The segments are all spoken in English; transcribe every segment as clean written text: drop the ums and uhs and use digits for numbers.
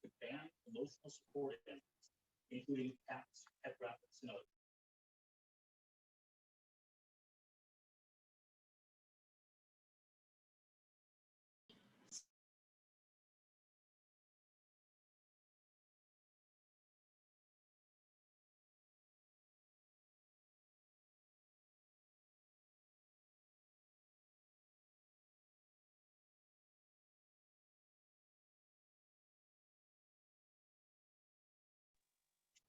expand emotional support entities, including CAPS, pet graphics, and others.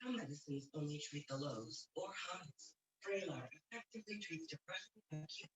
Some medicines only treat the lows or highs. Vraylar effectively treats depression and acute.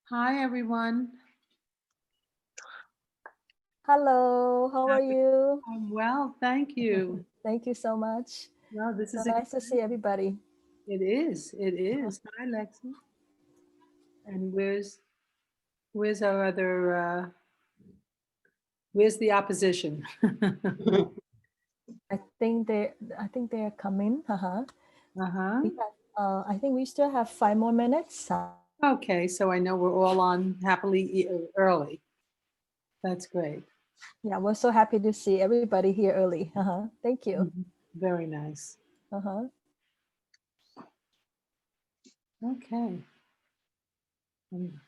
Hi, everyone. Hello, how are you? I'm well, thank you. Thank you so much. Well, this So is nice to see everybody. It is. It is. Hi, Lexi. And where's our other? Where's the opposition? I think they are coming. Uh-huh. I think we still have 5 more minutes. Okay, so I know we're all on happily early. That's great. Yeah, we're so happy to see everybody here early. Thank you. Very nice. Okay. I'm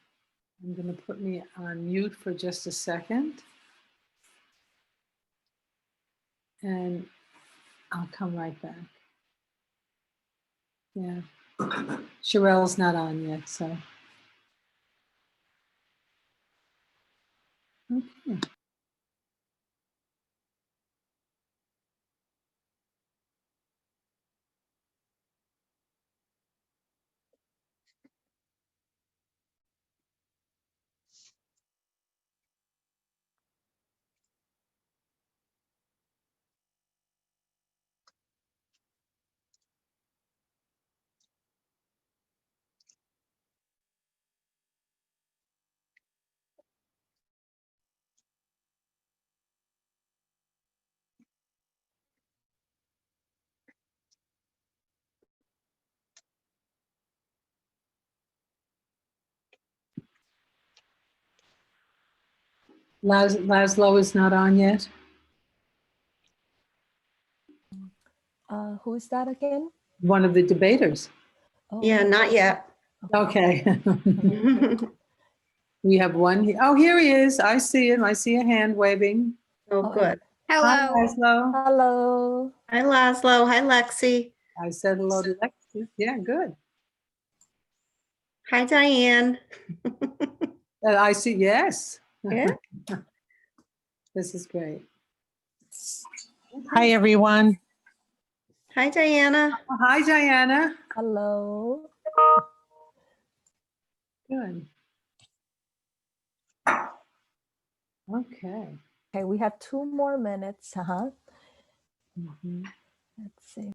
going to put me on mute for just a second. And I'll come right back. Yeah. Sherelle's not on yet, so. Okay. Laszlo is not on yet. Who's that again? One of the debaters. Oh, Yeah, not yet. Okay. We have one. Oh, here he is. I see him. I see a hand waving. Oh, good. Hi, Hello. Laszlo. Hello. Hi, Laszlo. Hi, Lexi. I said hello to Lexi. Yeah, good. Hi, Diane. I see. Yes. Yeah. This is great. Hi, everyone. Hi, Diana. Hi, Diana. Hello. Good. Okay. Okay, we have 2 more minutes. Mhm. Let's see.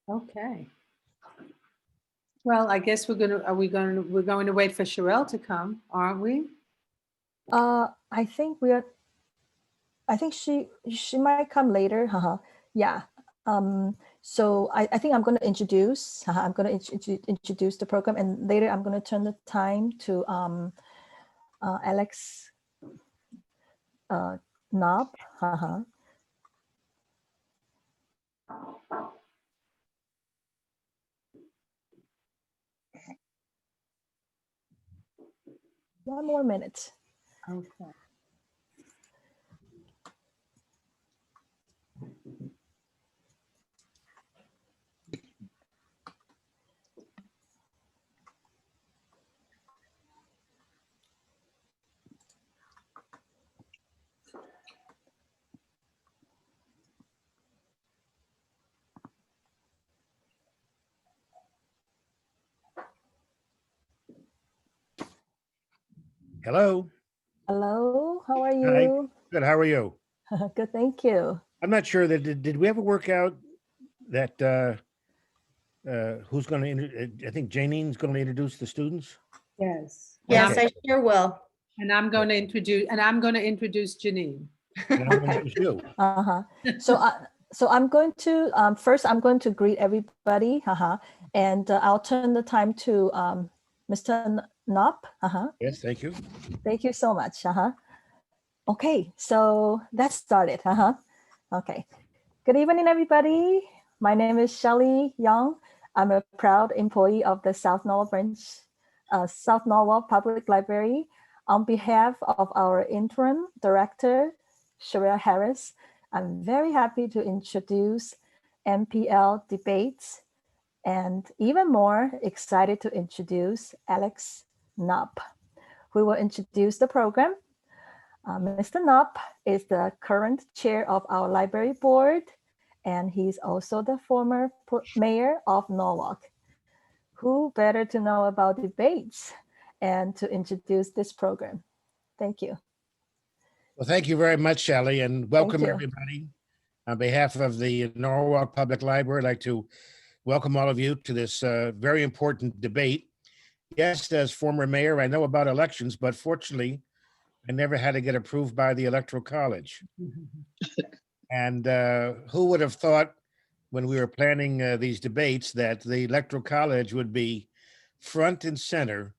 Okay. Well, I guess we're going to wait for Sherelle to come, aren't we? I think she might come later. Yeah. So I think I'm going to introduce. I'm going to introduce the program, and later I'm going to turn the time to Alex Knob. One more minute. Okay. Hello. Hello, how are Hi. you? Good. How are you? Good, thank you. I'm not sure that did we ever work out that who's going to? I think Janine's going to introduce the students. Yes. Yes, Okay. I sure will. And I'm going to introduce Janine. And I'm going to introduce you. So I'm going to first I'm going to greet everybody, and I'll turn the time to Mr. Knopp. Yes, thank you. Thank you so much. Okay, so let's start it. Okay. Good evening, everybody. My name is Shelley Young. I'm a proud employee of the South Norwalk Public Library. On behalf of our interim director, Sherelle Harris, I'm very happy to introduce NPL debates, and even more excited to introduce Alex Knopp, who will introduce the program. Mr. Knopp is the current chair of our library board, and he's also the former mayor of Norwalk. Who better to know about debates and to introduce this program? Thank you. Well, thank you very much, Shelley, and welcome you. everybody. On behalf of the Norwalk Public Library, I'd like to welcome all of you to this very important debate. Yes, as former mayor, I know about elections, but fortunately, I never had to get approved by the Electoral College. And who would have thought when we were planning these debates that the Electoral College would be front and center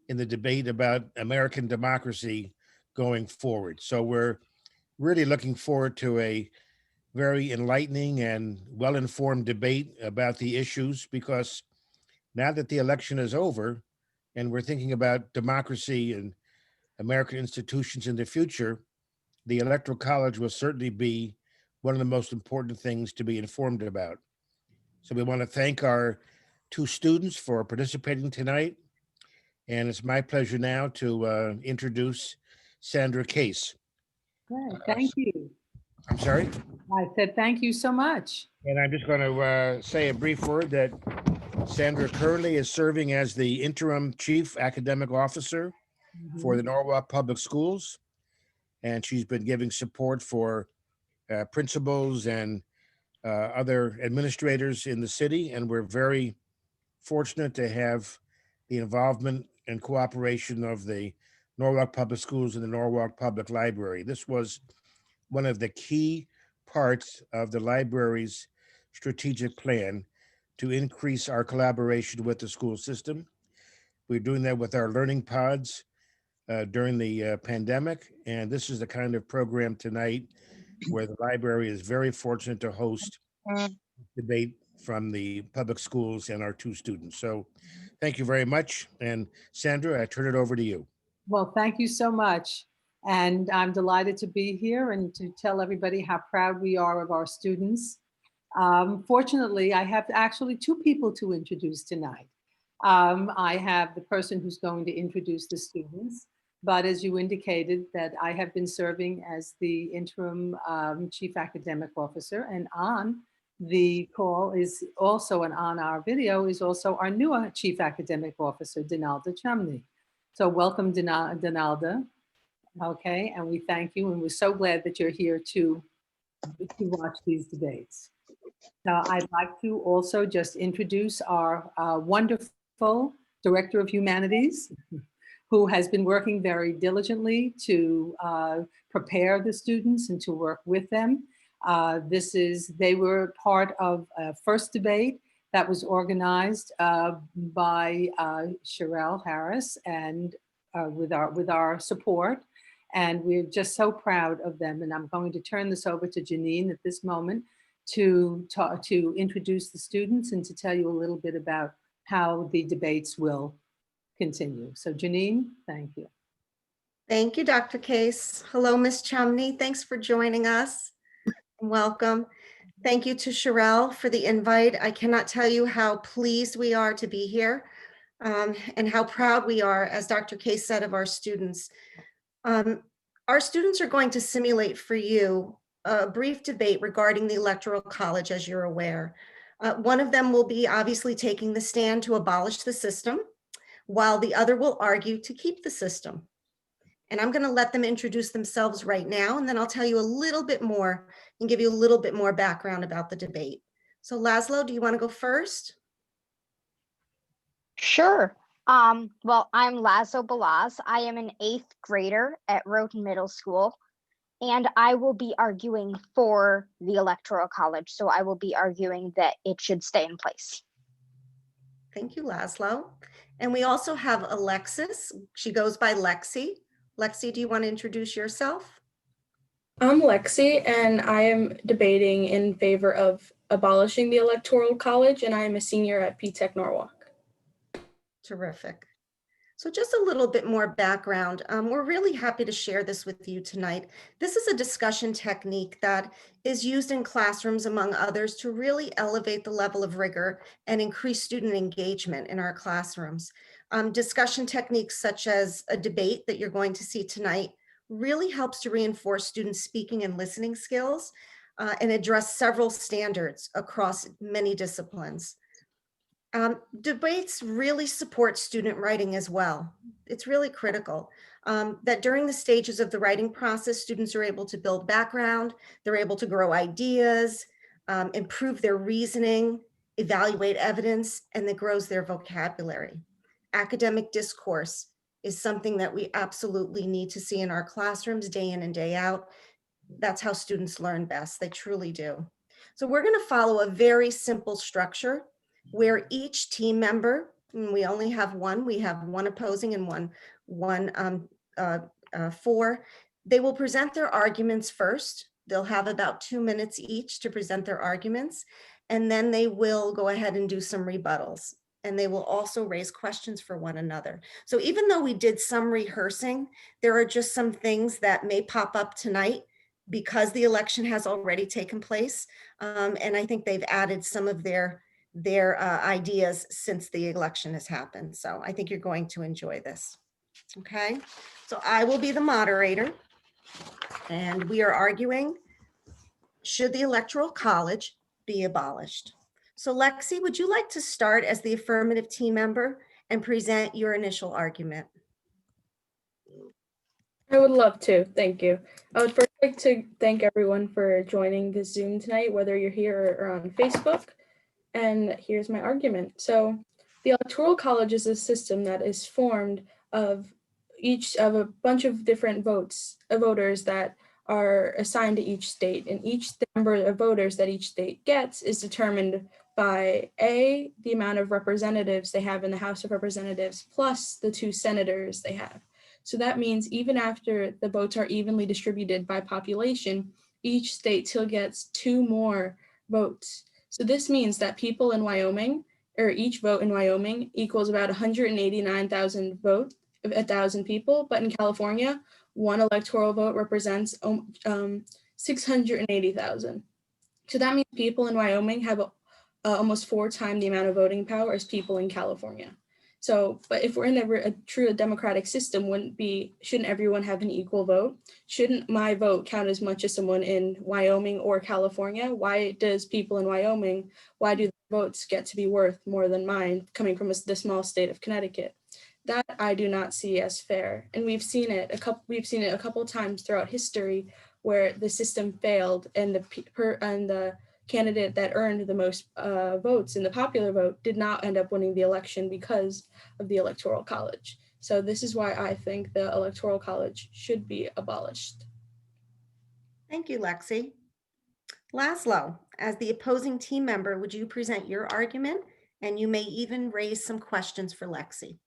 in the debate about American democracy going forward. So we're really looking forward to a very enlightening and well-informed debate about the issues, because now that the election is over and we're thinking about democracy and American institutions in the future, the Electoral College will certainly be one of the most important things to be informed about. So we want to thank our two students for participating tonight. And it's my pleasure now to introduce Sandra Case. Great. Thank you. I'm sorry? I said thank you so much. And I'm just going to say a brief word that Sandra currently is serving as the interim chief academic officer for the Norwalk Public Schools. And she's been giving support for principals and other administrators in the city. And we're very fortunate to have the involvement and cooperation of the Norwalk Public Schools and the Norwalk Public Library. This was one of the key parts of the library's strategic plan to increase our collaboration with the school system. We're doing that with our learning pods during the pandemic. And this is the kind of program tonight where the library is very fortunate to host debate from the public schools and our two students. So thank you very much. And Sandra, I turn it over to you. Well, thank you so much. And I'm delighted to be here and to tell everybody how proud we are of our students. Fortunately, I have actually two people to introduce tonight. I have the person who's going to introduce the students, but as you indicated, that I have been serving as the interim chief academic officer, and on the call is also, and on our video is also our new chief academic officer, Dinalda Chumney. So welcome, Dinalda. Okay, and we thank you, and we're so glad that you're here to watch these debates. I'd like to also just introduce our wonderful Director of Humanities, who has been working very diligently to prepare the students and to work with them. They were part of a first debate that was organized by Sherelle Harris and with our support. And we're just so proud of them. And I'm going to turn this over to Janine at this moment to introduce the students and to tell you a little bit about how the debates will continue. So Janine, thank you. Thank you, Dr. Case. Hello, Ms. Chumney. Thanks for joining us. Welcome. Thank you to Sherelle for the invite. I cannot tell you how pleased we are to be here and how proud we are, as Dr. Case said, of our students. Our students are going to simulate for you a brief debate regarding the Electoral College, as you're aware. One of them will be obviously taking the stand to abolish the system, while the other will argue to keep the system. And I'm going to let them introduce themselves right now, and then I'll tell you a little bit more and give you a little bit more background about the debate. So Laszlo, do you want to go first? Sure. Well, I'm Laszlo Balazs. I am an 8th grader at Roton Middle School, and I will be arguing for the Electoral College. So I will be arguing that it should stay in place. Thank you, Laszlo. And we also have Alexis. She goes by Lexi. Lexi, do you want to introduce yourself? I'm Lexi, and I am debating in favor of abolishing the Electoral College, and I am a senior at P-Tech Norwalk. Terrific. So just a little bit more background. We're really happy to share this with you tonight. This is a discussion technique that is used in classrooms, among others, to really elevate the level of rigor and increase student engagement in our classrooms. Discussion techniques such as a debate that you're going to see tonight really helps to reinforce students' speaking and listening skills and address several standards across many disciplines. Debates really support student writing as well. It's really critical that during the stages of the writing process, students are able to build background, they're able to grow ideas, improve their reasoning, evaluate evidence, and that grows their vocabulary. Academic discourse is something that we absolutely need to see in our classrooms day in and day out. That's how students learn best, they truly do. So we're going to follow a very simple structure where each team member, and we only have one, we have one opposing and one for, they will present their arguments first. They'll have about 2 minutes each to present their arguments, and then they will go ahead and do some rebuttals. And they will also raise questions for one another. So even though we did some rehearsing, there are just some things that may pop up tonight because the election has already taken place. And I think they've added some of their ideas since the election has happened. So I think you're going to enjoy this. Okay, so I will be the moderator, and we are arguing, should the Electoral College be abolished? So Lexi, would you like to start as the affirmative team member and present your initial argument? I would love to, thank you. I would first like to thank everyone for joining this Zoom tonight, whether you're here or on Facebook. And here's my argument. So the Electoral College is a system that is formed of a bunch of different voters that are assigned to each state, and each number of voters that each state gets is determined by the amount of representatives they have in the House of Representatives plus the 2 senators they have. So that means even after the votes are evenly distributed by population, each state still gets 2 more votes. So this means that people in Wyoming, or each vote in Wyoming, equals about 189,000 votes, 1,000 people, but in California, 1 electoral vote represents 680,000. So that means people in Wyoming have almost 4 times the amount of voting power as people in California. So, but if we're in a true democratic system, shouldn't everyone have an equal vote? Shouldn't my vote count as much as someone in Wyoming or California? Why does people in Wyoming, why do their votes get to be worth more than mine coming from the small state of Connecticut? That I do not see as fair. And we've seen it a couple times throughout history where the system failed and the candidate that earned the most votes in the popular vote did not end up winning the election because of the Electoral College. So this is why I think the Electoral College should be abolished. Thank you, Lexi. Laszlo, as the opposing team member, would you present your argument? And you may even raise some questions for Lexi.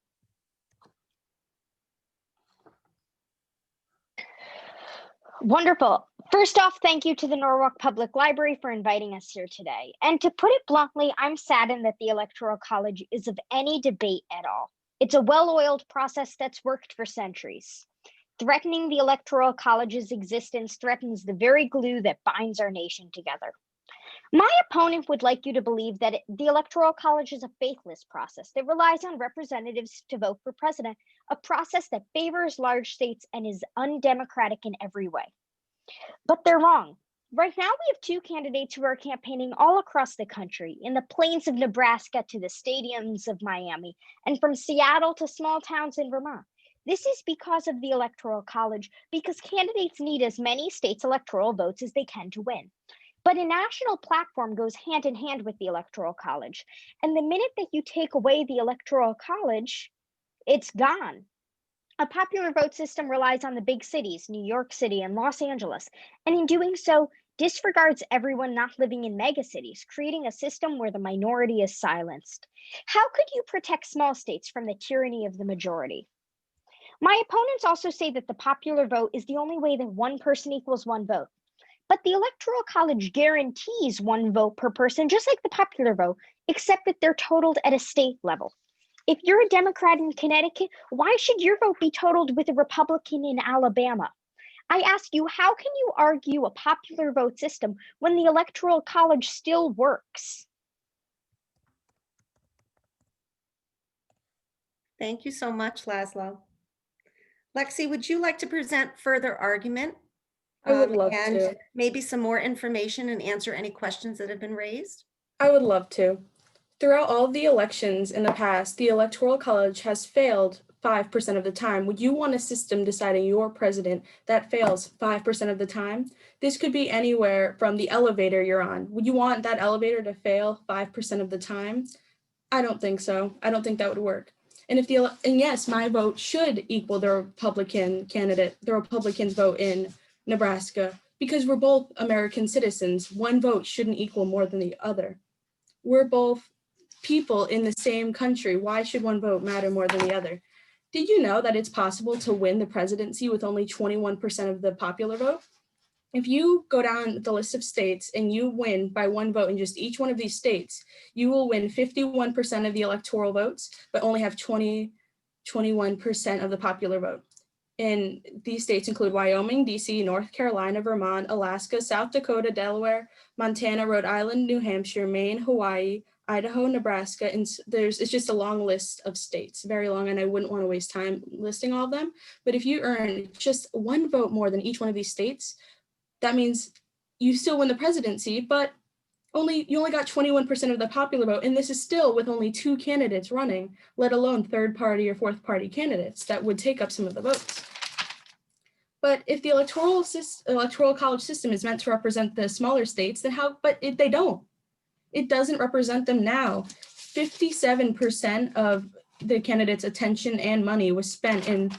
Wonderful. First off, thank you to the Norwalk Public Library for inviting us here today. And to put it bluntly, I'm saddened that the Electoral College is of any debate at all. It's a well-oiled process that's worked for centuries. Threatening the Electoral College's existence threatens the very glue that binds our nation together. My opponent would like you to believe that the Electoral College is a faithless process that relies on representatives to vote for president, a process that favors large states and is undemocratic in every way. But they're wrong. Right now, we have two candidates who are campaigning all across the country, in the plains of Nebraska to the stadiums of Miami, and from Seattle to small towns in Vermont. This is because of the Electoral College, because candidates need as many states' electoral votes as they can to win. But a national platform goes hand in hand with the Electoral College. And the minute that you take away the Electoral College, it's gone. A popular vote system relies on the big cities, New York City and Los Angeles, and in doing so, disregards everyone not living in megacities, creating a system where the minority is silenced. How could you protect small states from the tyranny of the majority? My opponents also say that the popular vote is the only way that one person equals one vote. But the Electoral College guarantees one vote per person, just like the popular vote, except that they're totaled at a state level. If you're a Democrat in Connecticut, why should your vote be totaled with a Republican in Alabama? I ask you, how can you argue a popular vote system when the Electoral College still works? Thank you so much, Laszlo. Lexi, would you like to present further argument? I would love and to. maybe some more information and answer any questions that have been raised? I would love to. Throughout all of the elections in the past, the Electoral College has failed 5% of the time. Would you want a system deciding your president that fails 5% of the time? This could be anywhere from the elevator you're on. Would you want that elevator to fail 5% of the time? I don't think so. I don't think that would work. And yes, my vote should equal the Republican candidate, the Republicans' vote in Nebraska, because we're both American citizens. One vote shouldn't equal more than the other. We're both people in the same country. Why should one vote matter more than the other? Did you know that it's possible to win the presidency with only 21% of the popular vote? If you go down the list of states and you win by one vote in just each one of these states, you will win 51% of the electoral votes, but only have 21% of the popular vote. And these states include Wyoming, DC, North Carolina, Vermont, Alaska, South Dakota, Delaware, Montana, Rhode Island, New Hampshire, Maine, Hawaii, Idaho, Nebraska, and it's just a long list of states, very long, and I wouldn't want to waste time listing all of them. But if you earn just one vote more than each one of these states, that means you still win the presidency, but you only got 21% of the popular vote, and this is still with only 2 candidates running, let alone third party or fourth party candidates that would take up some of the votes. But if the electoral college system is meant to represent the smaller states, then they don't. It doesn't represent them now. 57% of the candidates' attention and money was spent in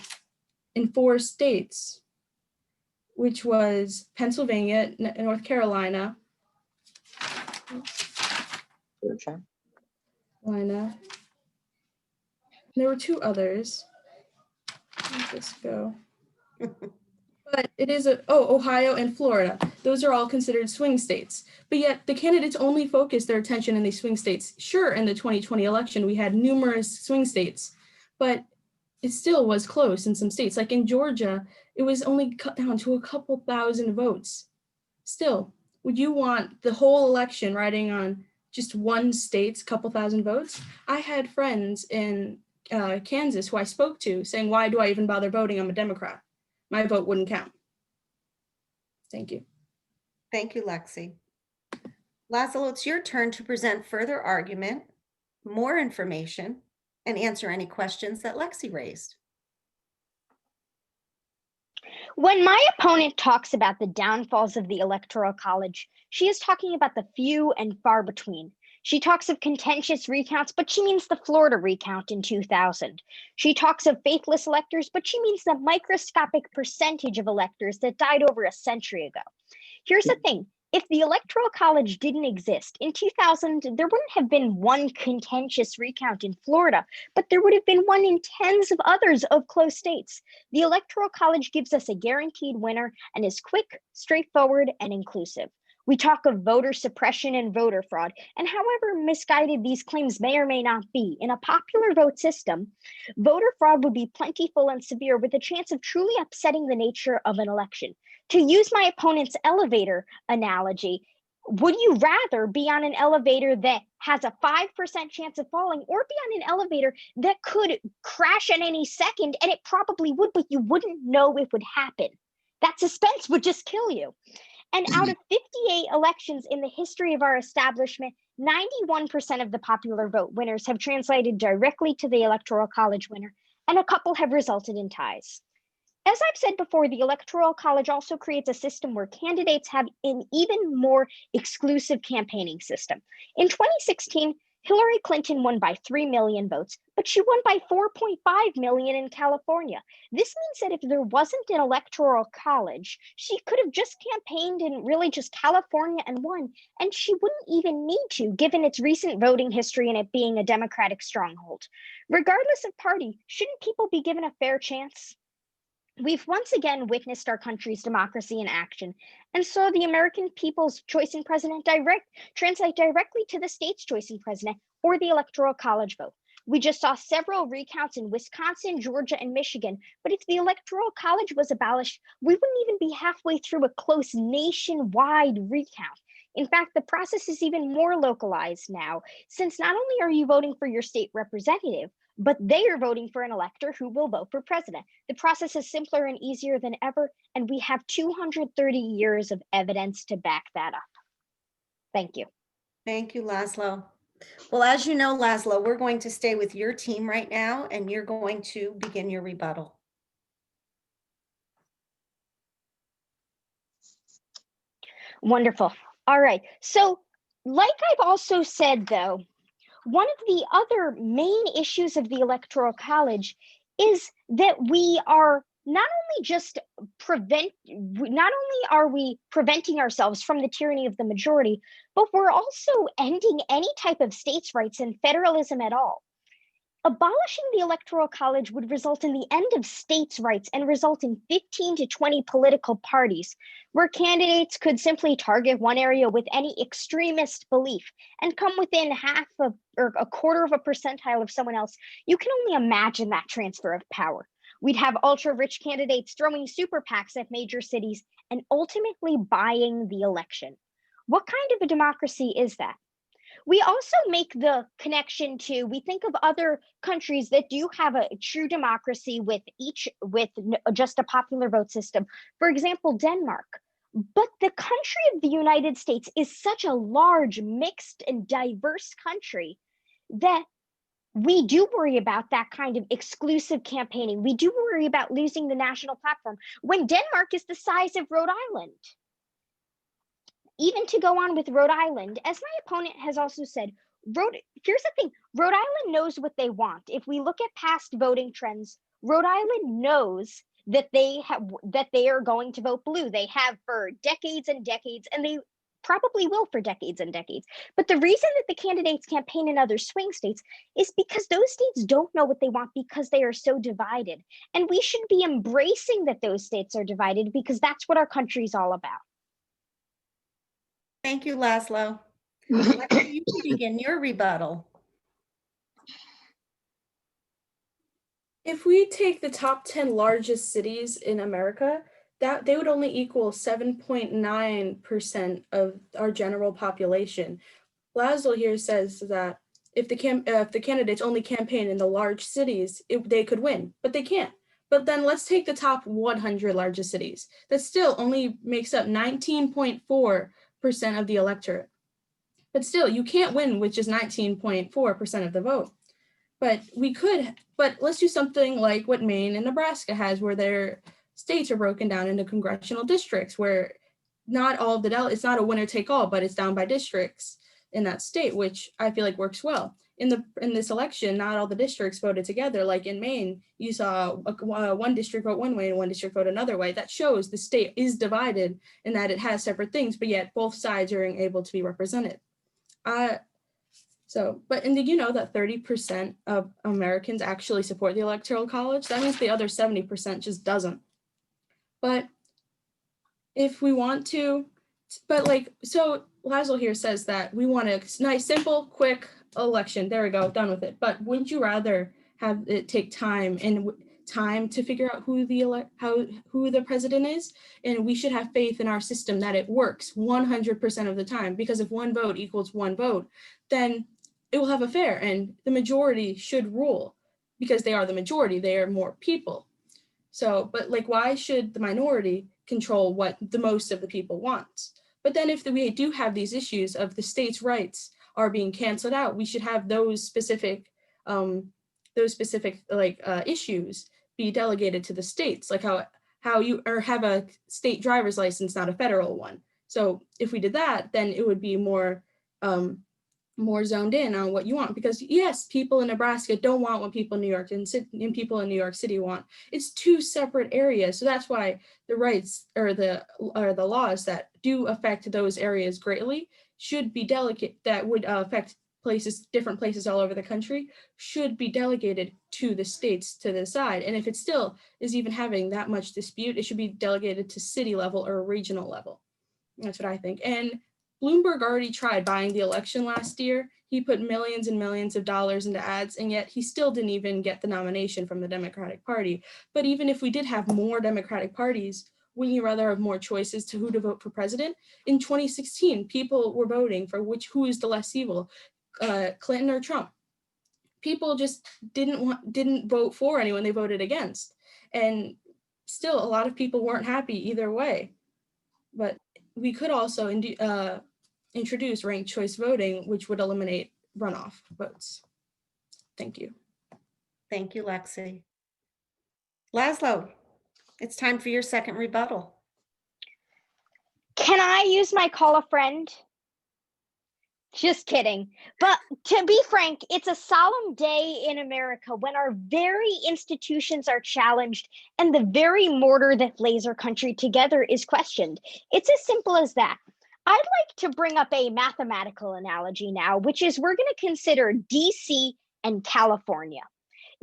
4 states, which was Pennsylvania, North Carolina, there were 2 others. Let me just go. But it is Ohio and Florida. Those are all considered swing states. But yet the candidates only focus their attention in these swing states. Sure, in the 2020 election, we had numerous swing states, but it still was close in some states. Like in Georgia, it was only cut down to a couple thousand votes. Still, would you want the whole election riding on just one state's couple thousand votes? I had friends in Kansas who I spoke to saying, why do I even bother voting? I'm a Democrat. My vote wouldn't count. Thank you. Thank you, Lexi. Laszlo, it's your turn to present further argument, more information, and answer any questions that Lexi raised. When my opponent talks about the downfalls of the Electoral College, she is talking about the few and far between. She talks of contentious recounts, but she means the Florida recount in 2000. She talks of faithless electors, but she means the microscopic percentage of electors that died over a century ago. Here's the thing. If the Electoral College didn't exist, in 2000, there wouldn't have been one contentious recount in Florida, but there would have been one in tens of others of close states. The Electoral College gives us a guaranteed winner and is quick, straightforward, and inclusive. We talk of voter suppression and voter fraud, and however misguided these claims may or may not be, in a popular vote system, voter fraud would be plentiful and severe with a chance of truly upsetting the nature of an election. To use my opponent's elevator analogy, would you rather be on an elevator that has a 5% chance of falling or be on an elevator that could crash at any second, and it probably would, but you wouldn't know it would happen? That suspense would just kill you. And out of 58 elections in the history of our establishment, 91% of the popular vote winners have translated directly to the Electoral College winner, and a couple have resulted in ties. As I've said before, the Electoral College also creates a system where candidates have an even more exclusive campaigning system. In 2016, Hillary Clinton won by 3 million votes, but she won by 4.5 million in California. This means that if there wasn't an Electoral College, she could have just campaigned in really just California and won, and she wouldn't even need to, given its recent voting history and it being a Democratic stronghold. Regardless of party, shouldn't people be given a fair chance? We've once again witnessed our country's democracy in action, and saw the American people's choice in president translate directly to the state's choice in president or the Electoral College vote. We just saw several recounts in Wisconsin, Georgia, and Michigan, but if the Electoral College was abolished, we wouldn't even be halfway through a close nationwide recount. In fact, the process is even more localized now, since not only are you voting for your state representative, but they are voting for an elector who will vote for president. The process is simpler and easier than ever, and we have 230 years of evidence to back that up. Thank you. Thank you, Laszlo. Well, as you know, Laszlo, we're going to stay with your team right now, and you're going to begin your rebuttal. Wonderful. All right. So, like I've also said, though, one of the other main issues of the Electoral College is that we are not only are we preventing ourselves from the tyranny of the majority, but we're also ending any type of states' rights and federalism at all. Abolishing the Electoral College would result in the end of states' rights and result in 15 to 20 political parties, where candidates could simply target one area with any extremist belief and come within half of or a quarter of a percentile of someone else. You can only imagine that transfer of power. We'd have ultra-rich candidates throwing super PACs at major cities and ultimately buying the election. What kind of a democracy is that? We also make the connection to, we think of other countries that do have a true democracy with just a popular vote system. For example, Denmark. But the country of the United States is such a large, mixed, and diverse country that we do worry about that kind of exclusive campaigning. We do worry about losing the national platform when Denmark is the size of Rhode Island. Even to go on with Rhode Island, as my opponent has also said, here's the thing, Rhode Island knows what they want. If we look at past voting trends, Rhode Island knows that they are going to vote blue. They have for decades and decades, and they probably will for decades and decades. But the reason that the candidates campaign in other swing states is because those states don't know what they want because they are so divided. And we should be embracing that those states are divided because that's what our country is all about. Thank you, Laszlo. Alexa, you can begin your rebuttal. If we take the top 10 largest cities in America, that they would only equal 7.9% of our general population. Laszlo here says that if the candidates only campaign in the large cities, they could win, but they can't. But then let's take the top 100 largest cities. That still only makes up 19.4% of the electorate. But still, you can't win with just 19.4% of the vote. But let's do something like what Maine and Nebraska has, where they're states are broken down into congressional districts where not all of the it's not a winner take all, but it's down by districts in that state, which I feel like works well. In this election, not all the districts voted together. Like in Maine, you saw one district vote one way and one district vote another way. That shows the state is divided in that it has separate things, but yet both sides are able to be represented. But did you know that 30% of Americans actually support the Electoral College? That means the other 70% just doesn't. But if we want to, so Laszlo here says that we want a nice, simple, quick election. There we go, done with it. But wouldn't you rather have it take time to figure out who the president is? And we should have faith in our system that it works 100% of the time, because if one vote equals one vote, then it will have a fair, and the majority should rule because they are the majority, they are more people. So, but why should the minority control what the most of the people want? But then if we do have these issues of the states' rights are being canceled out, we should have those specific issues be delegated to the states, like how you have a state driver's license, not a federal one. So if we did that, then it would be more zoned in on what you want, because yes, people in Nebraska don't want what people in New York and people in New York City want. It's two separate areas. So that's why the rights or the laws that do affect those areas greatly should be that would affect different places all over the country, should be delegated to the states to decide. And if it still is even having that much dispute, it should be delegated to city level or regional level. That's what I think. And Bloomberg already tried buying the election last year. He put millions and millions of dollars into ads, and yet he still didn't even get the nomination from the Democratic Party. But even if we did have more Democratic parties, wouldn't you rather have more choices to who to vote for president? In 2016, people were voting for who is the less evil, Clinton or Trump. People just didn't vote for anyone they voted against. And still, a lot of people weren't happy either way. But we could also introduce ranked choice voting, which would eliminate runoff votes. Thank you. Thank you, Lexi. Laszlo, it's time for your second rebuttal. Can I use my call a friend? Just kidding. But to be frank, it's a solemn day in America when our very institutions are challenged and the very mortar that lays our country together is questioned. It's as simple as that. I'd like to bring up a mathematical analogy now, which is we're going to consider DC and California.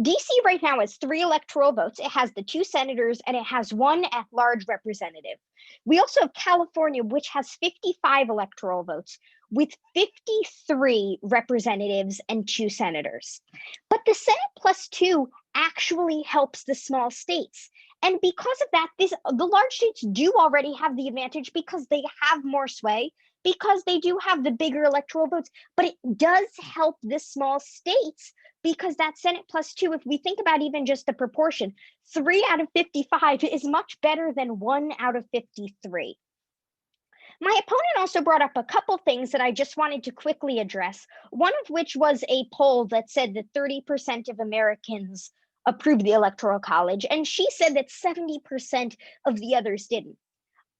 DC right now has 3 electoral votes. It has the 2 senators and it has 1 at-large representative. We also have California, which has 55 electoral votes with 53 representatives and 2 senators. But the Senate plus 2 actually helps the small states. And because of that, the large states do already have the advantage because they have more sway, because they do have the bigger electoral votes. But it does help the small states because that Senate plus 2, if we think about even just the proportion, 3 out of 55 is much better than 1 out of 53. My opponent also brought up a couple things that I just wanted to quickly address, one of which was a poll that said that 30% of Americans approved the Electoral College, and she said that 70% of the others didn't.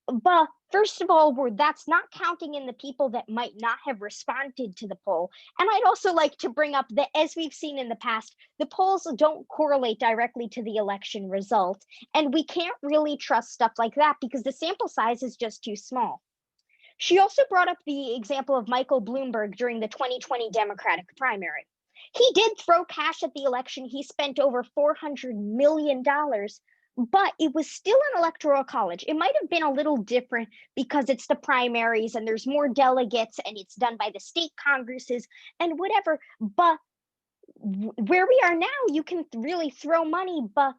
But first of all, that's not counting in the people that might not have responded to the poll. And I'd also like to bring up that, as we've seen in the past, the polls don't correlate directly to the election result. And we can't really trust stuff like that because the sample size is just too small. She also brought up the example of Michael Bloomberg during the 2020 Democratic primary. He did throw cash at the election. He spent over $400 million, but it was still an electoral college. It might have been a little different because it's the primaries and there's more delegates and it's done by the state congresses and whatever. But where we are now, you can really throw money, but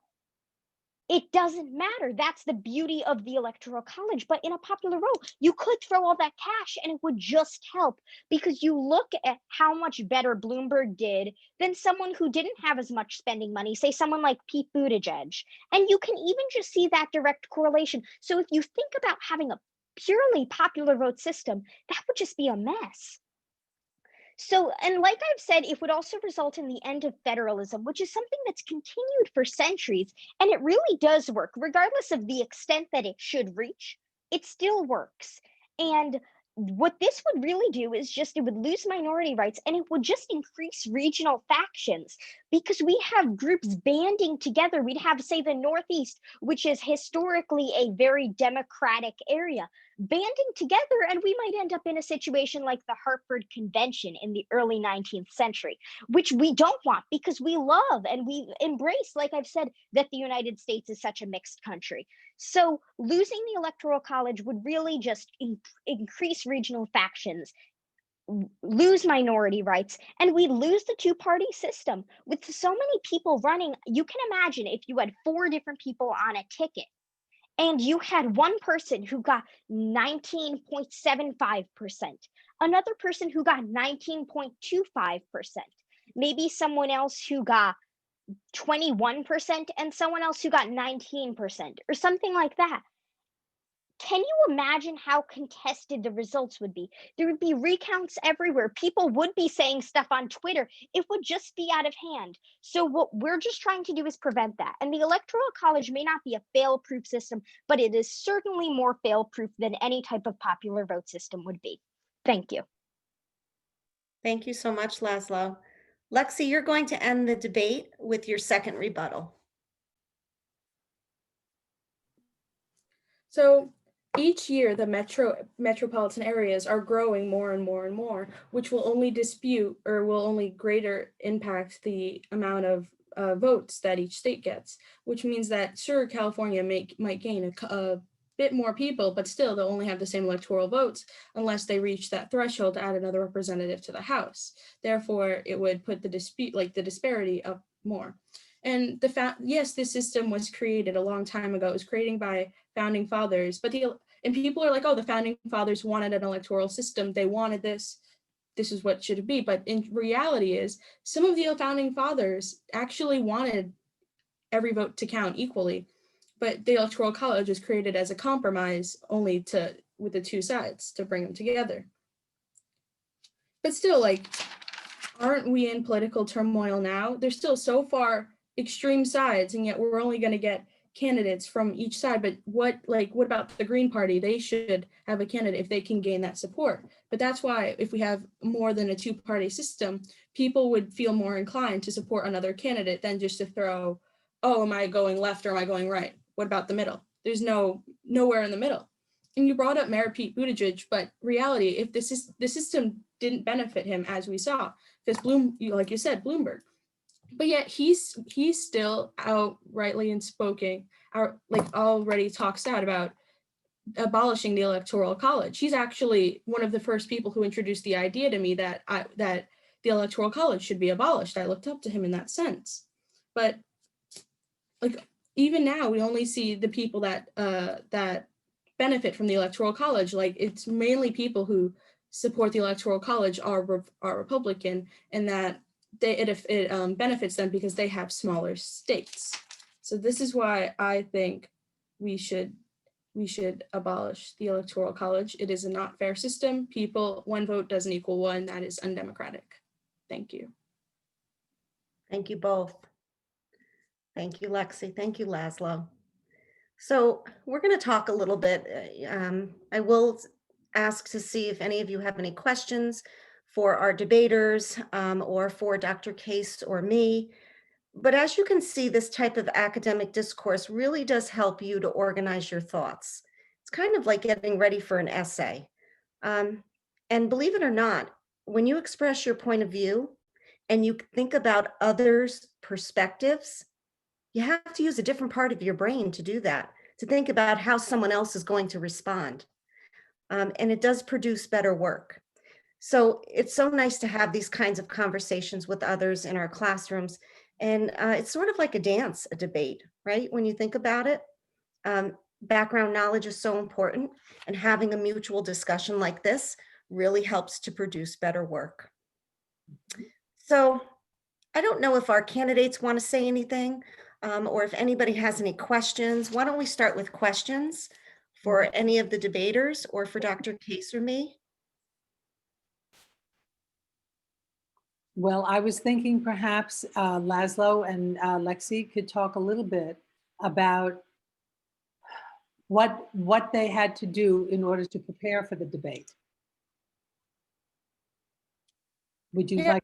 it doesn't matter. That's the beauty of the Electoral College. But in a popular vote, you could throw all that cash and it would just help because you look at how much better Bloomberg did than someone who didn't have as much spending money, say someone like Pete Buttigieg. And you can even just see that direct correlation. So if you think about having a purely popular vote system, that would just be a mess. So, and like I've said, it would also result in the end of federalism, which is something that's continued for centuries. And it really does work, regardless of the extent that it should reach, it still works. And what this would really do is just it would lose minority rights and it would just increase regional factions because we have groups banding together. We'd have, say, the Northeast, which is historically a very democratic area, banding together, and we might end up in a situation like the Hartford Convention in the early 19th century, which we don't want because we love and we embrace, like I've said, that the United States is such a mixed country. So losing the Electoral College would really just increase regional factions, lose minority rights, and we lose the two-party system. With so many people running, you can imagine if you had 4 different people on a ticket and you had one person who got 19.75%, another person who got 19.25%, maybe someone else who got 21%, and someone else who got 19%, or something like that. Can you imagine how contested the results would be? There would be recounts everywhere. People would be saying stuff on Twitter. It would just be out of hand. So what we're just trying to do is prevent that. And the Electoral College may not be a fail-proof system, but it is certainly more fail-proof than any type of popular vote system would be. Thank you. Thank you so much, Laszlo. Lexi, you're going to end the debate with your second rebuttal. So each year, the metropolitan areas are growing more and more and more, which will only dispute or will only greater impact the amount of votes that each state gets, which means that sure, California might gain a bit more people, but still they'll only have the same electoral votes unless they reach that threshold to add another representative to the House. Therefore, it would put the disparity up more. And yes, this system was created a long time ago. It was created by founding fathers, and people are like, oh, the founding fathers wanted an electoral system. They wanted this. This is what should it be. But in reality is some of the founding fathers actually wanted every vote to count equally. But the Electoral College was created as a compromise only with the two sides to bring them together. But still, like, aren't we in political turmoil now? There's still so far extreme sides, and yet we're only going to get candidates from each side. But what about the Green Party? They should have a candidate if they can gain that support. But that's why if we have more than a two-party system, people would feel more inclined to support another candidate than just to throw, oh, am I going left or am I going right? What about the middle? There's nowhere in the middle. And you brought up Mayor Pete Buttigieg, but reality, if the system didn't benefit him, as we saw, because like you said, Bloomberg. But yet he's still outrightly and already talks out about abolishing the Electoral College. He's actually one of the first people who introduced the idea to me that the Electoral College should be abolished. I looked up to him in that sense. But like even now, we only see the people that benefit from the Electoral College. Like it's mainly people who support the Electoral College are Republican, and that it benefits them because they have smaller states. So this is why I think we should abolish the Electoral College. It is a not fair system. One vote doesn't equal one. That is undemocratic. Thank you. Thank you both. Thank you, Lexi. Thank you, Laszlo. So we're going to talk a little bit. I will ask to see if any of you have any questions for our debaters or for Dr. Case or me. But as you can see, this type of academic discourse really does help you to organize your thoughts. It's kind of like getting ready for an essay. And believe it or not, when you express your point of view and you think about others' perspectives, you have to use a different part of your brain to do that, to think about how someone else is going to respond. And it does produce better work. So it's so nice to have these kinds of conversations with others in our classrooms. And it's sort of like a dance, a debate, right? When you think about it, background knowledge is so important, and having a mutual discussion like this really helps to produce better work. So I don't know if our candidates want to say anything or if anybody has any questions. Why don't we start with questions for any of the debaters or for Dr. Case or me? Well, I was thinking perhaps Laszlo and Lexi could talk a little bit about what they had to do in order to prepare for the debate. Would you Yeah. like,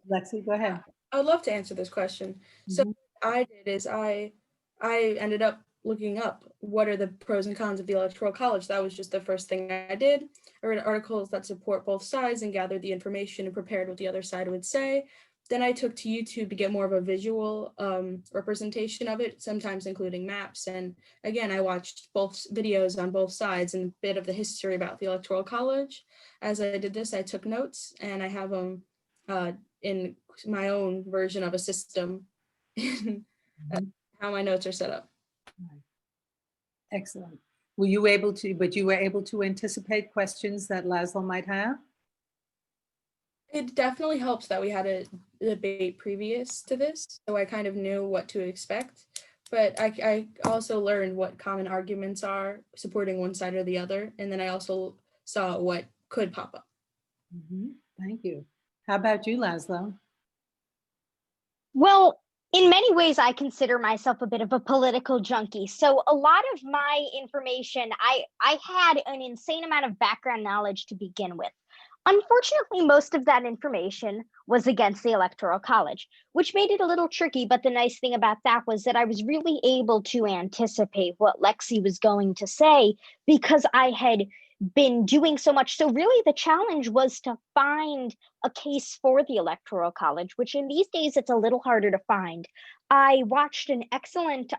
Lexi, go ahead. I would love to answer this question. So Mhm. what I did is I ended up looking up what are the pros and cons of the Electoral College. That was just the first thing I did. I read articles that support both sides and gathered the information and prepared what the other side would say. Then I took to YouTube to get more of a visual representation of it, sometimes including maps. And again, I watched both videos on both sides and a bit of the history about the Electoral College. As I did this, I took notes and I have them in my own version of a system in how my notes are set up. Excellent. Were you able to anticipate questions that Laszlo might have? It definitely helps that we had a debate previous to this, so I kind of knew what to expect. But I also learned what common arguments are supporting one side or the other, and then I also saw what could pop up. Thank you. How about you, Laszlo? Well, in many ways, I consider myself a bit of a political junkie. So a lot of my information, I had an insane amount of background knowledge to begin with. Unfortunately, most of that information was against the Electoral College, which made it a little tricky. But the nice thing about that was that I was really able to anticipate what Lexi was going to say because I had been doing so much. So really the challenge was to find a case for the Electoral College, which in these days it's a little harder to find. I watched an excellent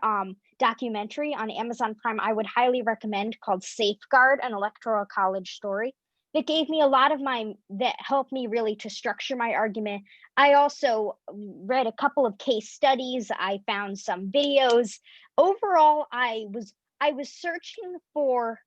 documentary on Amazon Prime I would highly recommend called Safeguard, an Electoral College Story. That gave me a lot of that helped me really to structure my argument. I also read a couple of case studies. I found some videos. Overall, I was searching for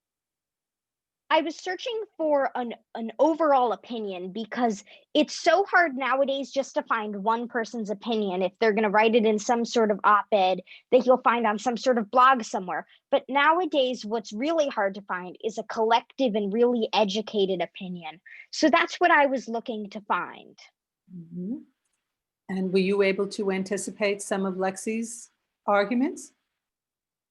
an overall opinion because it's so hard nowadays just to find one person's opinion if they're going to write it in some sort of op-ed that you'll find on some sort of blog somewhere. But nowadays, what's really hard to find is a collective and really educated opinion. So that's what I was looking to find. And were you able to anticipate some of Lexi's arguments?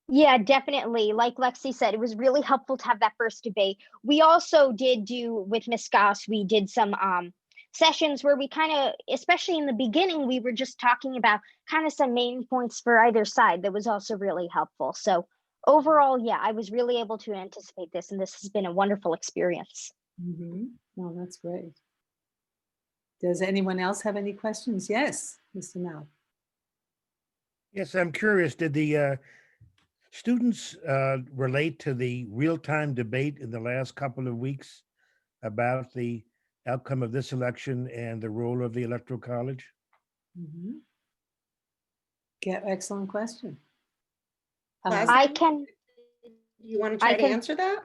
Yeah, definitely. Like Lexi said, it was really helpful to have that first debate. We also did do with Miss Goss, we did some sessions where we kind of, especially in the beginning, we were just talking about kind of some main points for either side. That was also really helpful. So overall, yeah, I was really able to anticipate this, and this has been a wonderful experience. Oh, that's great. Does anyone else have any questions? Yes, Mr. Mal. Yes, I'm curious, did the students relate to the real-time debate in the last couple of weeks about the outcome of this election and the role of the Electoral College? Excellent question. I can. You want to try to answer that?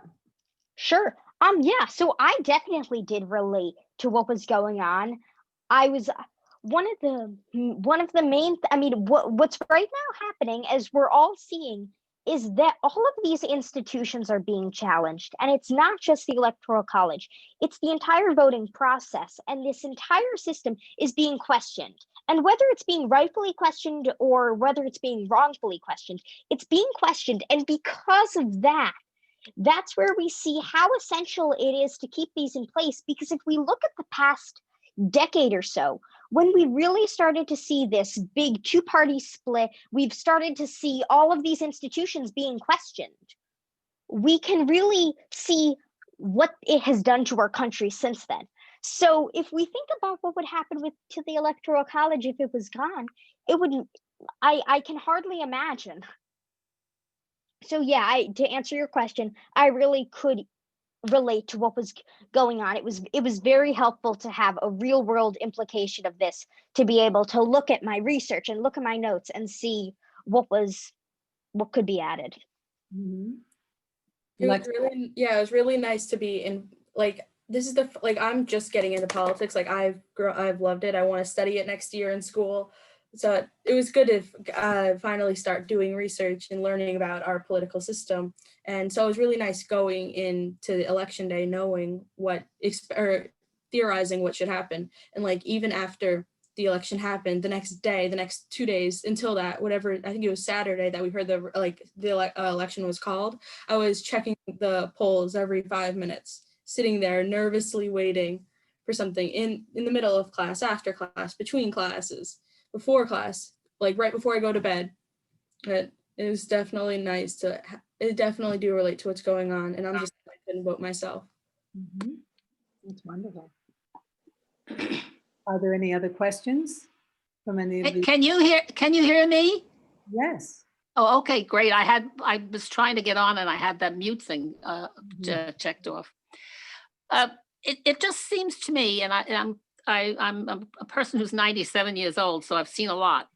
Sure. Yeah, so I definitely did relate to what was going on. I was one of the main, what's right now happening, as we're all seeing, is that all of these institutions are being challenged. And it's not just the Electoral College, it's the entire voting process. And this entire system is being questioned. And whether it's being rightfully questioned or whether it's being wrongfully questioned, it's being questioned. And because of that, that's where we see how essential it is to keep these in place. Because if we look at the past decade or so, when we really started to see this big two-party split, we've started to see all of these institutions being questioned. We can really see what it has done to our country since then. So if we think about what would happen to the Electoral College if it was gone, it wouldn't, I can hardly imagine. So yeah, to answer your question, I really could relate to what was going on. It was very helpful to have a real world implication of this, to be able to look at my research and look at my notes and see what could be added. It was really nice to be in, like, this is I'm just getting into politics. Like I've loved it. I want to study it next year in school. So it was good to finally start doing research and learning about our political system. And so it was really nice going into election day knowing theorizing what should happen. And like even after the election happened, the next day, the next 2 days until that, whatever, I think it was Saturday that we heard the election was called, I was checking the polls every 5 minutes, sitting there nervously waiting for something in the middle of class, after class, between classes, before class, like right before I go to bed. But it was definitely nice to, it definitely do relate to what's going on, and I'm just, I couldn't vote myself. Mhm. That's wonderful. Are there any other questions from any of the? Can you hear me? Yes. Oh, okay, great. I was trying to get on and I had that mute thing checked off. It just seems to me, and I'm a person who's 97 years old, so I've seen a lot.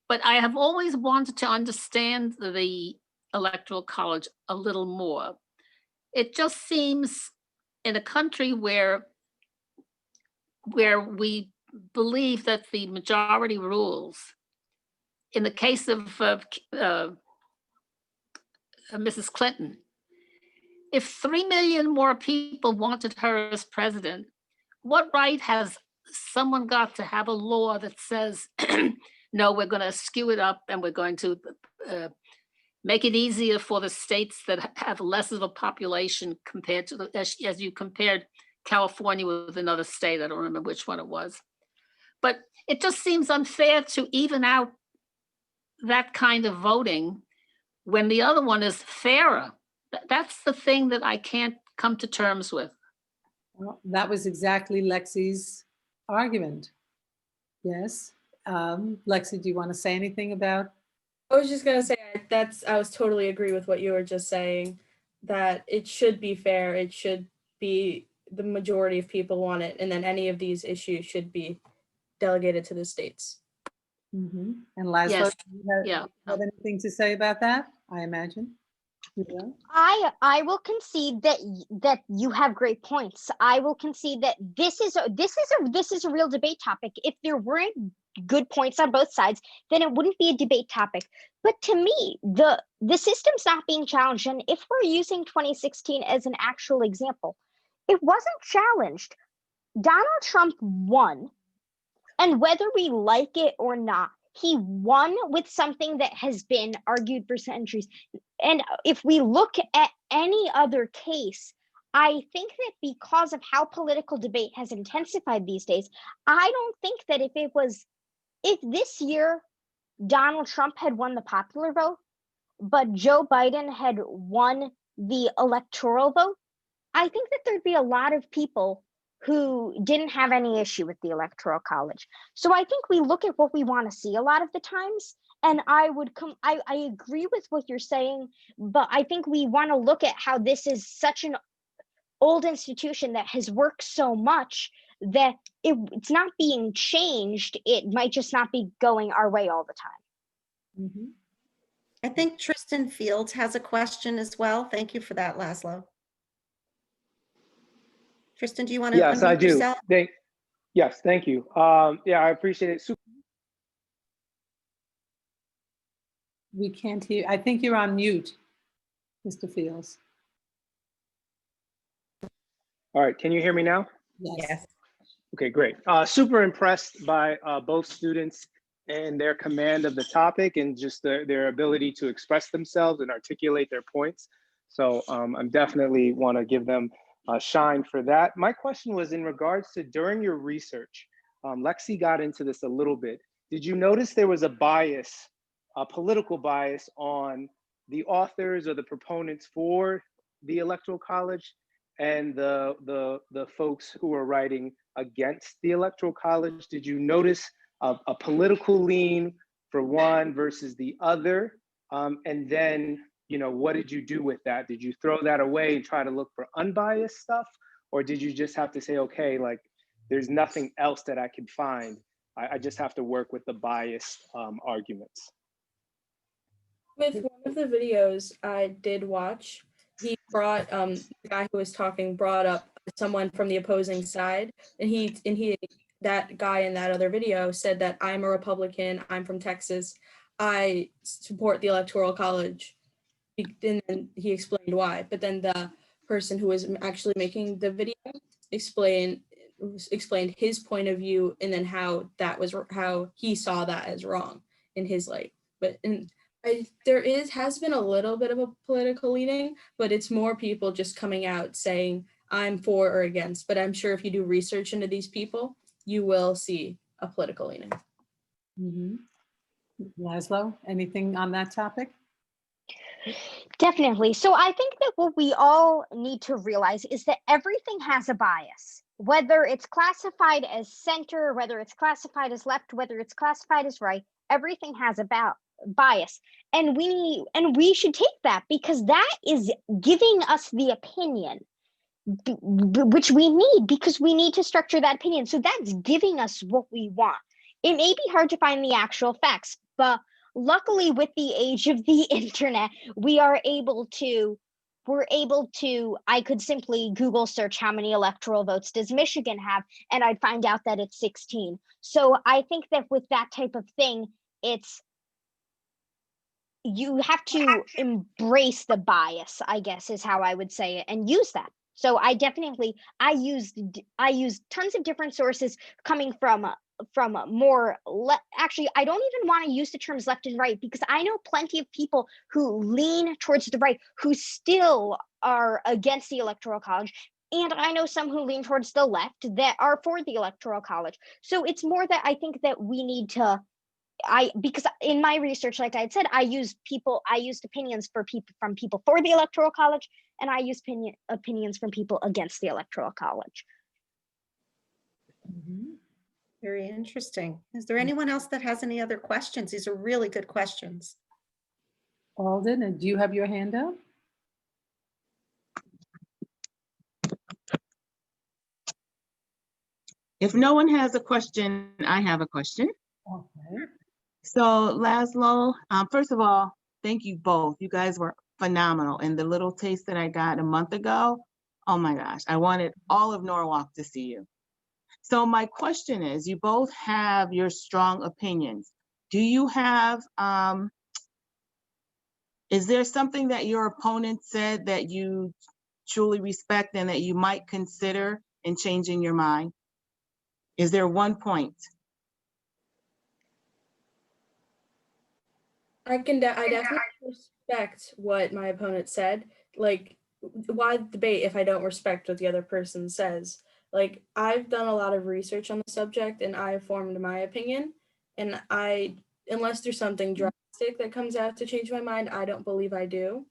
But I have always wanted to understand the Electoral College a little more. It just seems in a country where we believe that the majority rules, in the case of Mrs. Clinton, if 3 million more people wanted her as president, what right has someone got to have a law that says, no, we're going to skew it up and we're going to make it easier for the states that have less of a population compared to, as you compared California with another state, I don't remember which one it was. But it just seems unfair to even out that kind of voting when the other one is fairer. That's the thing that I can't come to terms with. Well, that was exactly Lexi's argument. Yes. Lexi, do you want to say anything about? I was just gonna say I was totally agree with what you were just saying, that it should be fair. It should be the majority of people want it, and then any of these issues should be delegated to the states. Mm-hmm. And Laszlo, Yes. do you have anything to say about that? I imagine. Yeah. I will concede that you have great points. I will concede that this is a real debate topic. If there weren't good points on both sides, then it wouldn't be a debate topic. But to me, the system's not being challenged. And if we're using 2016 as an actual example, it wasn't challenged. Donald Trump won, and whether we like it or not, he won with something that has been argued for centuries. And if we look at any other case, I think that because of how political debate has intensified these days, I don't think that if this year Donald Trump had won the popular vote, but Joe Biden had won the electoral vote, I think that there'd be a lot of people who didn't have any issue with the Electoral College. So I think we look at what we want to see a lot of the times. And I agree with what you're saying, but I think we want to look at how this is such an old institution that has worked so much that it's not being changed. It might just not be going our way all the time. Mm-hmm. I think Tristan Fields has a question as well. Thank you for that, Laszlo. Tristan, do you want to Yes, I unmute do. yourself? Yes, thank you. Yeah, I appreciate it. We can't hear. I think you're on mute, Mr. Fields. All right, can you hear me now? Yes. Okay, great. Super impressed by both students and their command of the topic and just their ability to express themselves and articulate their points. So I'm definitely want to give them a shine for that. My question was in regards to during your research, Lexi got into this a little bit. Did you notice there was a bias, a political bias on the authors or the proponents for the Electoral College and the folks who are writing against the Electoral College? Did you notice a political lean for one versus the other? And then, you know, what did you do with that? Did you throw that away and try to look for unbiased stuff? Or did you just have to say, okay, like there's nothing else that I can find. I just have to work with the biased arguments. With one of the videos I did watch, he brought the guy who was talking brought up someone from the opposing side, and that guy in that other video said that I'm a Republican, I'm from Texas, I support the Electoral College, and then he explained why. But then the person who was actually making the video explained explained his point of view and then how he saw that as wrong in his light. But has been a little bit of a political leaning, but it's more people just coming out saying I'm for or against. But I'm sure if you do research into these people, you will see a political leaning. Mhm. Laszlo, anything on that topic? Definitely. So I think that what we all need to realize is that everything has a bias, whether it's classified as center, whether it's classified as left, whether it's classified as right, everything has a bias. And we should take that because that is giving us the opinion which we need because we need to structure that opinion. So that's giving us what we want. It may be hard to find the actual facts, but luckily with the age of the internet, we're able to, I could simply Google search how many electoral votes does Michigan have, and I'd find out that it's 16. So I think that with that type of thing, you have to embrace the bias, I guess is how I would say it, and use that. So I used tons of different sources coming from actually, I don't even want to use the terms left and right because I know plenty of people who lean towards the right who still are against the Electoral College. And I know some who lean towards the left that are for the Electoral College. So it's more that I think that we need to, because in my research, like I had said, I used opinions from people for the Electoral College, and I used opinions from people against the Electoral College. Mhm. Very interesting. Is there anyone else that has any other questions? These are really good questions. Alden, do you have your hand up? If no one has a question, I have a question. Okay. So Laszlo, first of all, thank you both. You guys were phenomenal. And the little taste that I got a month ago, oh my gosh, I wanted all of Norwalk to see you. So my question is, you both have your strong opinions. Do you have, is there something that your opponent said that you truly respect and that you might consider in changing your mind? Is there one point? I definitely respect what my opponent said. Like, why debate if I don't respect what the other person says? Like, I've done a lot of research on the subject and I formed my opinion. And unless there's something drastic that comes out to change my mind, I don't believe I do.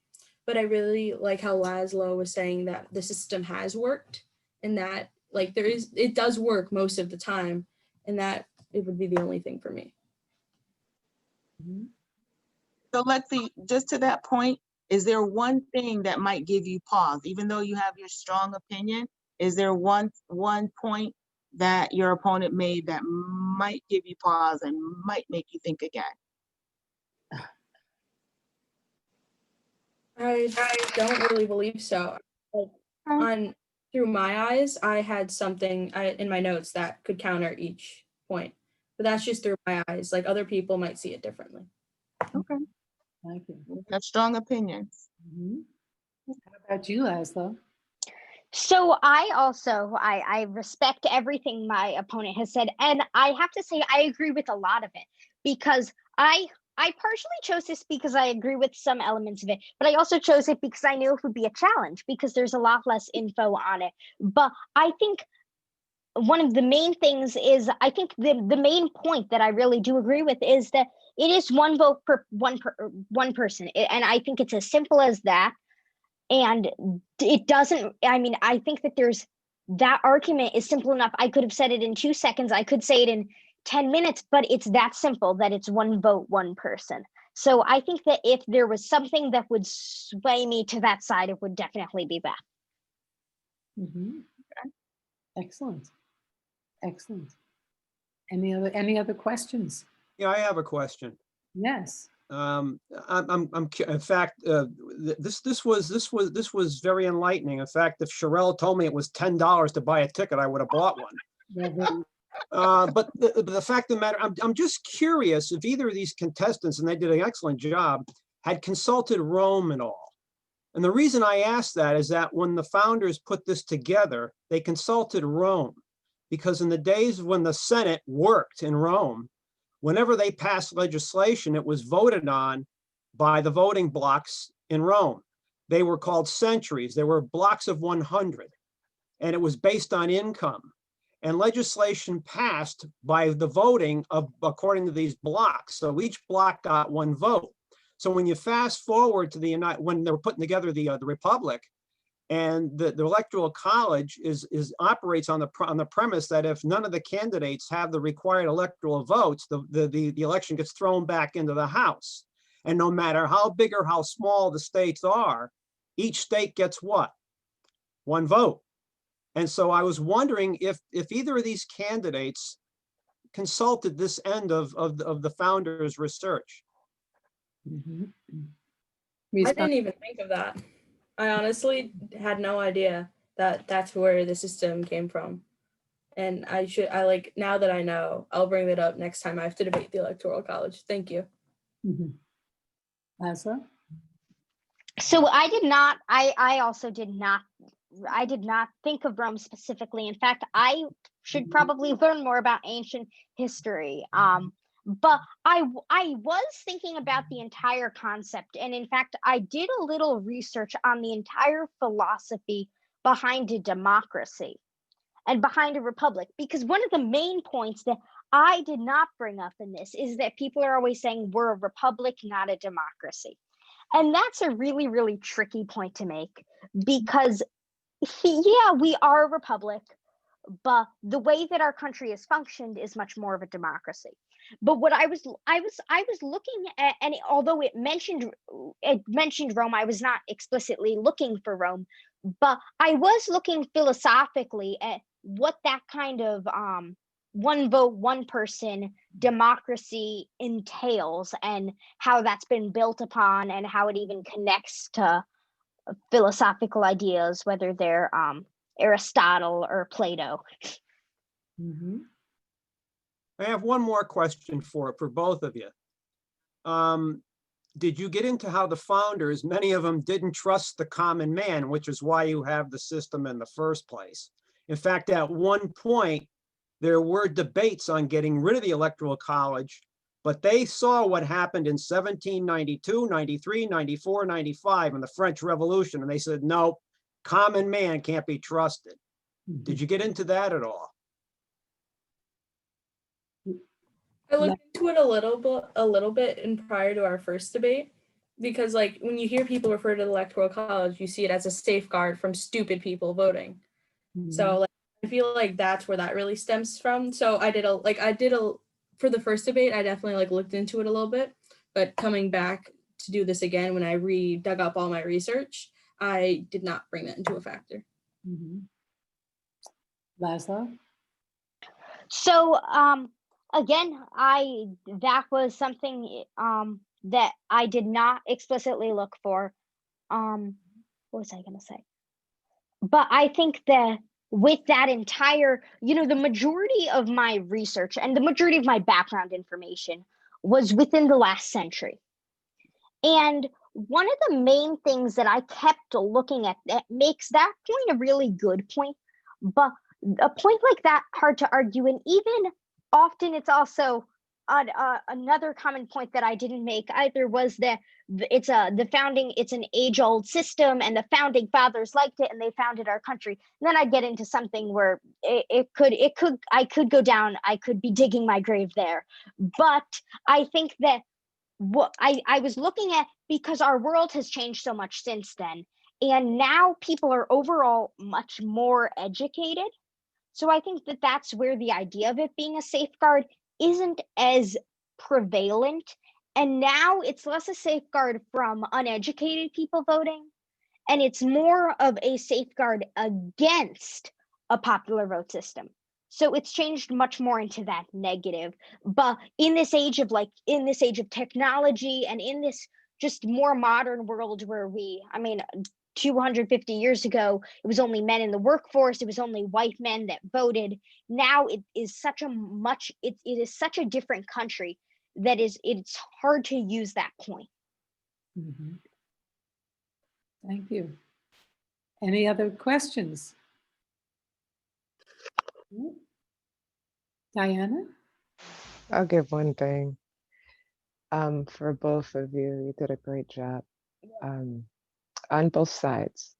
But I really like how Laszlo was saying that the system has worked and that like it does work most of the time, and that it would be the only thing for me. Mhm. So let's see, just to that point, is there one thing that might give you pause, even though you have your strong opinion? Is there one point that your opponent made that might give you pause and might make you think again? I don't really believe so. Like, through my eyes, I had something in my notes that could counter each point, but that's just through my eyes. Like other people might see it differently. Okay. Thank you. We have strong opinions. Mhm. How about you, Laszlo? So I respect everything my opponent has said, and I have to say I agree with a lot of it because I partially chose this because I agree with some elements of it, but I also chose it because I knew it would be a challenge because there's a lot less info on it. But I think one of the main things is I think the main point that I really do agree with is that it is one vote per one person, and I think it's as simple as that. And it doesn't, I mean, I think that that argument is simple enough. I could have said it in 2 seconds. I could say it in 10 minutes, but it's that simple that it's one vote, one person. So I think that if there was something that would sway me to that side, it would definitely be that. Mhm. Excellent. Excellent. Any other questions? Yeah, I have a question. Yes. In fact, this was very enlightening. In fact, if Sherelle told me it was $10 to buy a ticket, I would have bought one. But the fact of the matter, I'm just curious if either of these contestants, and they did an excellent job, had consulted Rome at all. And the reason I ask that is that when the founders put this together, they consulted Rome. because in the days when the Senate worked in Rome, whenever they passed legislation, it was voted on by the voting blocks in Rome. They were called centuries. They were blocks of 100, and it was based on income. And legislation passed by the voting of according to these blocks. So each block got one vote. So when you fast forward to when they were putting together the Republic, and the Electoral College operates on the premise that if none of the candidates have the required electoral votes, the election gets thrown back into the House. And no matter how big or how small the states are, each state gets what? One vote. And so I was wondering if either of these candidates consulted this end of the founders' research. I didn't even think of that. I honestly had no idea that that's where the system came from. And now that I know, I'll bring that up next time I have to debate the Electoral College. Thank you. Asa? So I also did not think of Rome specifically. In fact, I should probably learn more about ancient history. But I was thinking about the entire concept. And in fact, I did a little research on the entire philosophy behind a democracy and behind a republic, because one of the main points that I did not bring up in this is that people are always saying we're a republic, not a democracy. And that's a really, really tricky point to make, because yeah, we are a republic, but the way that our country has functioned is much more of a democracy. But what I was looking at, and although it mentioned Rome, I was not explicitly looking for Rome, but I was looking philosophically at what that kind of one vote, one person democracy entails, and how that's been built upon, and how it even connects to philosophical ideas, whether they're Aristotle or Plato. I have one more question for both of you. Did you get into how the founders, many of them didn't trust the common man, which is why you have the system in the first place? In fact, at one point, there were debates on getting rid of the Electoral College, but they saw what happened in 1792, 93, 94, 95 in the French Revolution, and they said, no, common man can't be trusted. Did you get into that at all? I looked into it a little bit in prior to our first debate, because like when you hear people refer to the Electoral College, you see it as a safeguard from stupid people voting. So like, I feel like that's where that really stems from. So for the first debate, I definitely like looked into it a little bit, but coming back to do this again, when I dug up all my research, I did not bring that into a factor. Laszlo? So again, that was something that I did not explicitly look for. What was I going to say? But I think that with that entire, the majority of my research and the majority of my background information was within the last century. And one of the main things that I kept looking at that makes that point a really good point, but a point like that hard to argue. And even often it's also another common point that I didn't make either, was that it's an age-old system, and the founding fathers liked it and they founded our country. And then I get into something where I could go down, I could be digging my grave there. But I think that what I was looking at, because our world has changed so much since then, and now people are overall much more educated. So I think that that's where the idea of it being a safeguard isn't as prevalent. And now it's less a safeguard from uneducated people voting, and it's more of a safeguard against a popular vote system. So it's changed much more into that negative. But in this age of technology, and in this just more modern world where 250 years ago, it was only men in the workforce, it was only white men that voted. Now it is such a different country that it's hard to use that point. Thank you. Any other questions? Diana? I'll give one thing. For both of you, you did a great job on both sides.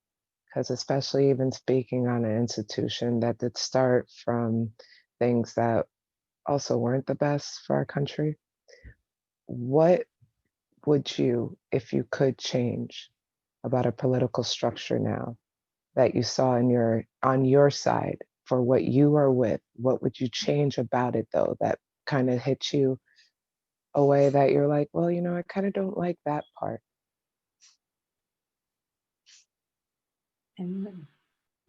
Because especially even speaking on an institution that did start from things that also weren't the best for our country, what would you, if you could change about a political structure now that you saw in on your side for what you are with? What would you change about it though that kind of hit you a way that you're like, well, you know, I kind of don't like that part? And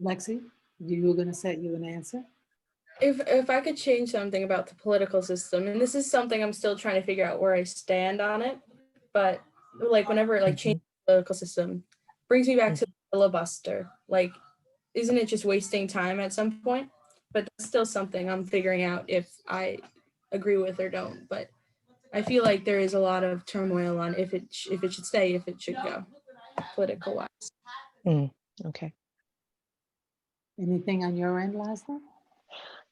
Lexi, you were going to say you an answer? If I could change something about the political system, and this is something I'm still trying to figure out where I stand on it, but like whenever like change the political system brings me back to the filibuster. Like, isn't it just wasting time at some point? But that's still something I'm figuring out if I agree with or don't. But I feel like there is a lot of turmoil on if it should stay, if it should go, political wise. Okay. Anything on your end, Laszlo?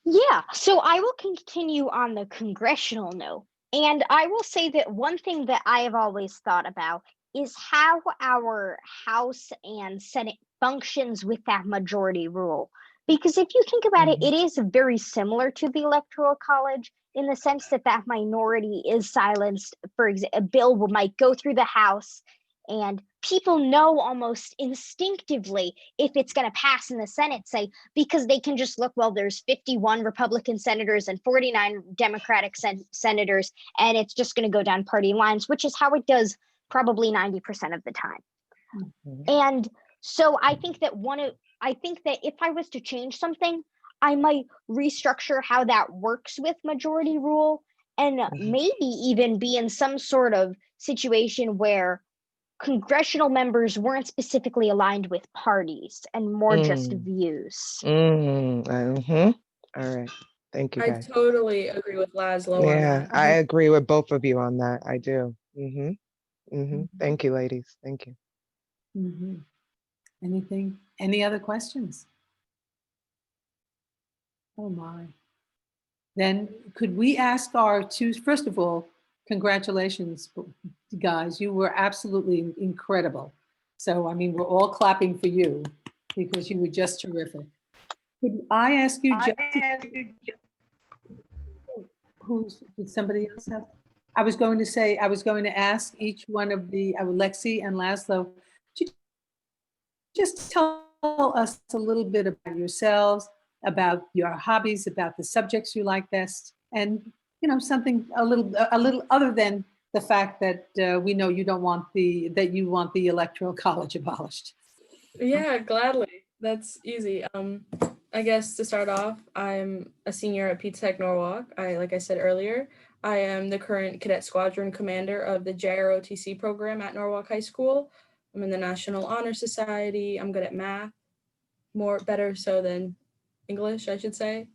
Yeah, so I will continue on the congressional note. And I will say that one thing that I have always thought about is how our House and Senate functions with that majority rule. Because if you think about it, it is very similar to the Electoral College in the sense that that minority is silenced. For example, a bill might go through the House and people know almost instinctively if it's going to pass in the Senate, say, because they can just look, well, there's 51 Republican senators and 49 Democratic senators, and it's just going to go down party lines, which is how it does probably 90% of the time. And so I think that if I was to change something, I might restructure how that works with majority rule and maybe even be in some sort of situation where congressional members weren't specifically aligned with parties and more just views. All right. Thank you, I guys. totally agree with Laszlo on Yeah, that. I agree with both of you on that. I do. Thank you, ladies. Thank you. Anything? Any other questions? Oh my. Then could we ask our two, first of all, congratulations, guys. You were absolutely incredible. So, I mean, we're all clapping for you because you were just terrific. Could I ask you, did somebody else have? I was going to ask each one of the, Lexi and Laszlo, to just tell us a little bit about yourselves, about your hobbies, about the subjects you like best, and something a little other than the fact that we know you want the Electoral College abolished. Yeah, gladly. That's easy. I guess to start off, I'm a senior at P-Tech Norwalk. Like I said earlier, I am the current cadet squadron commander of the JROTC program at Norwalk High School. I'm in the National Honor Society. I'm good at math, better so than English, I should say.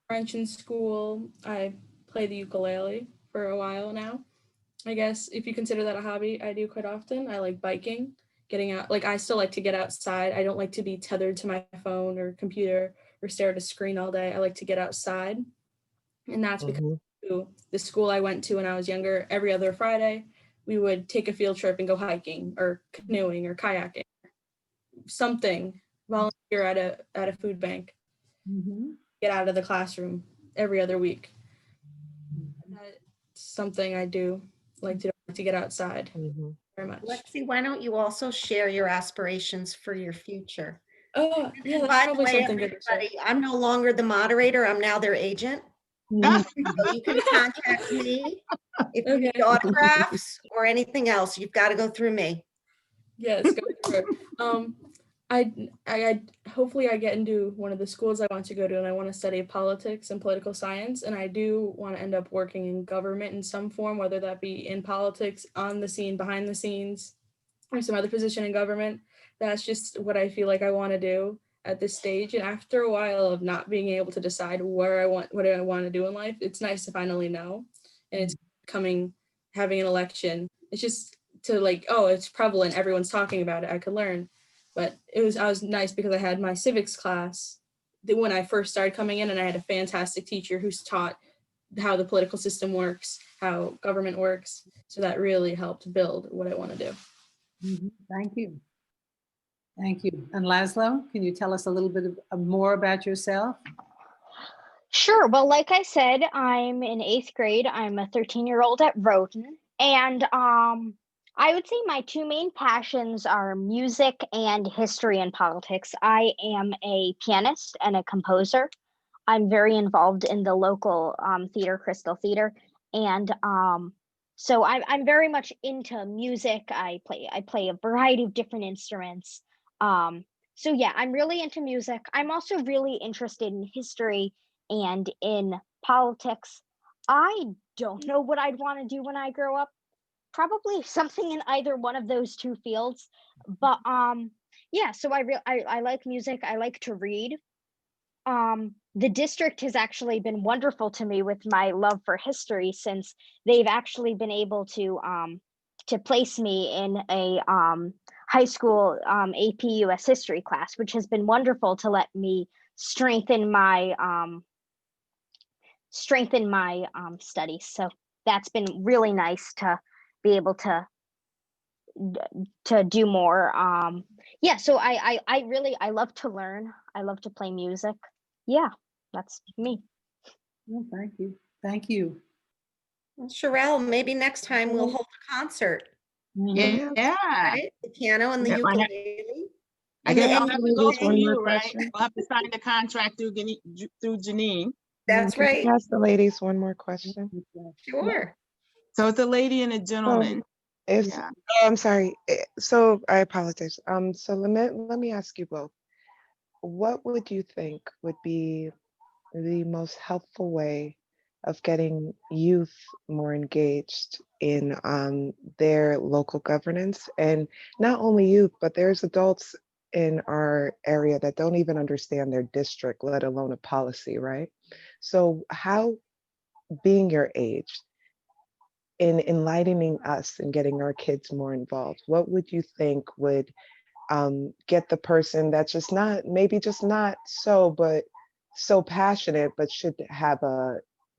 French in school. I play the ukulele for a while now. I guess if you consider that a hobby, I do quite often. I like biking, getting out. Like, I still like to get outside. I don't like to be tethered to my phone or computer or stare at a screen all day. I like to get outside. And that's because the school I went to when I was younger, every other Friday, we would take a field trip and go hiking or canoeing or kayaking, something, volunteer at a food bank, get out of the classroom every other week. That's something I do like to get outside very much. Lexi, why don't you also share your aspirations for your future? Oh, yeah, that's By the probably way, something good to share. everybody, I'm no longer the moderator. I'm now their agent. So you can contact me if you need autographs or anything else. You've got to go through me. Yes, go through it. I hopefully I get into one of the schools I want to go to, and I want to study politics and political science, and I do want to end up working in government in some form, whether that be in politics, on the scene, behind the scenes, or some other position in government. That's just what I feel like I want to do at this stage. And after a while of not being able to decide what I want to do in life, it's nice to finally know. And it's having an election. It's just to like, oh, it's prevalent. Everyone's talking about it. I could learn. But I was nice because I had my civics class when I first started coming in, and I had a fantastic teacher who's taught how the political system works, how government works. So that really helped build what I want to do. Thank you. Thank you. And Laszlo, can you tell us a little bit more about yourself? Sure. Well, like I said, I'm in 8th grade. I'm a 13-year-old at Roton. And I would say my two main passions are music and history and politics. I am a pianist and a composer. I'm very involved in the local theater, Crystal Theater. And so I'm very much into music. I play a variety of different instruments. So yeah, I'm really into music. I'm also really interested in history and in politics. I don't know what I'd want to do when I grow up. Probably something in either one of those two fields. But yeah, so I like music. I like to read. The district has actually been wonderful to me with my love for history, since they've actually been able to place me in a high school AP US history class, which has been wonderful to let me strengthen my studies. So that's been really nice to be able to do more. Yeah, so I love to learn. I love to play music. Yeah, that's me. Oh, thank you. Thank you. Well, Sherelle, maybe next time we'll hold a concert. Yeah. Right? The piano and the Yep, ukulele. I And guess the I'll have to go NPL. through you, right? We'll have to sign the contract through Janine. That's Can right. I ask the ladies one more question? Sure. So it's a lady and a So gentleman. if, Yeah. oh, I'm sorry. So I apologize. So let me ask you both. What would you think would be the most helpful way of getting youth more engaged in their local governance? And not only youth, but there's adults in our area that don't even understand their district, let alone a policy, right? So how, being your age, in enlightening us and getting our kids more involved, what would you think would get the person that's just not, maybe just not so, but so passionate, but should have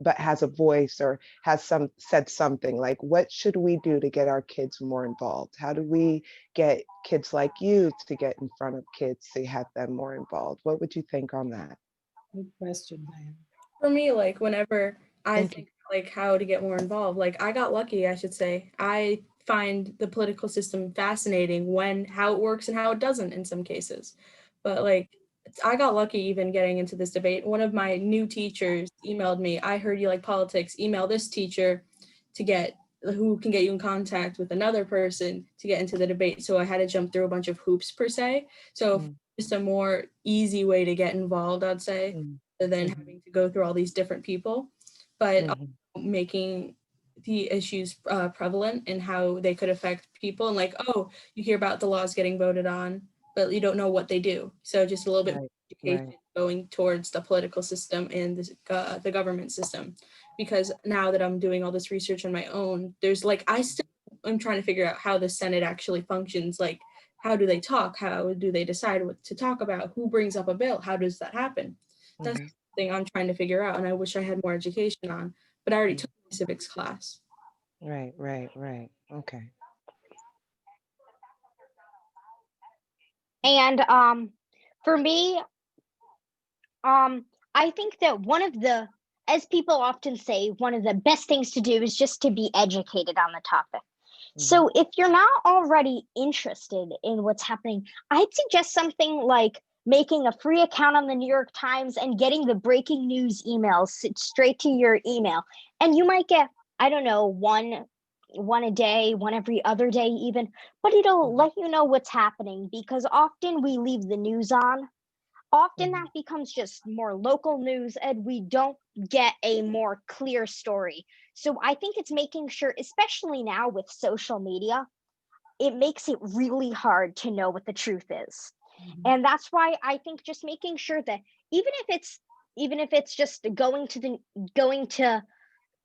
but has a voice or has said something? Like, what should we do to get our kids more involved? How do we get kids like you to get in front of kids to have them more involved? What would you think on that? Good question, Diane. For me, like whenever I Thank you. think like how to get more involved, like I got lucky, I should say. I find the political system fascinating when how it works and how it doesn't in some cases. But like I got lucky even getting into this debate. One of my new teachers emailed me, I heard you like politics, email this teacher to get who can get you in contact with another person to get into the debate. So I had to jump through a bunch of hoops per se. So just a more easy way to get involved, I'd say, rather than having to go through all these different people, but also making the issues prevalent and how they could affect people. And like, oh, you hear about the laws getting voted on, but you don't know what they do. So just a little bit more education going towards the political system and the government system. Because now that I'm doing all this research on my own, there's like, I'm trying to figure out how the Senate actually functions. Like, how do they talk? How do they decide what to talk about? Who brings up a bill? How does that happen? That's the thing I'm trying to figure out. And I wish I had more education on, but I already took my civics class. Right. Okay. And for me, I think that one of the, as people often say, one of the best things to do is just to be educated on the topic. So if you're not already interested in what's happening, I'd suggest something like making a free account on the New York Times and getting the breaking news emails straight to your email. And you might get, I don't know, one a day, one every other day even, but it'll let you know what's happening, because often we leave the news on. Often that becomes just more local news and we don't get a more clear story. So I think it's making sure, especially now with social media, it makes it really hard to know what the truth is. And that's why I think just making sure that even if it's just going to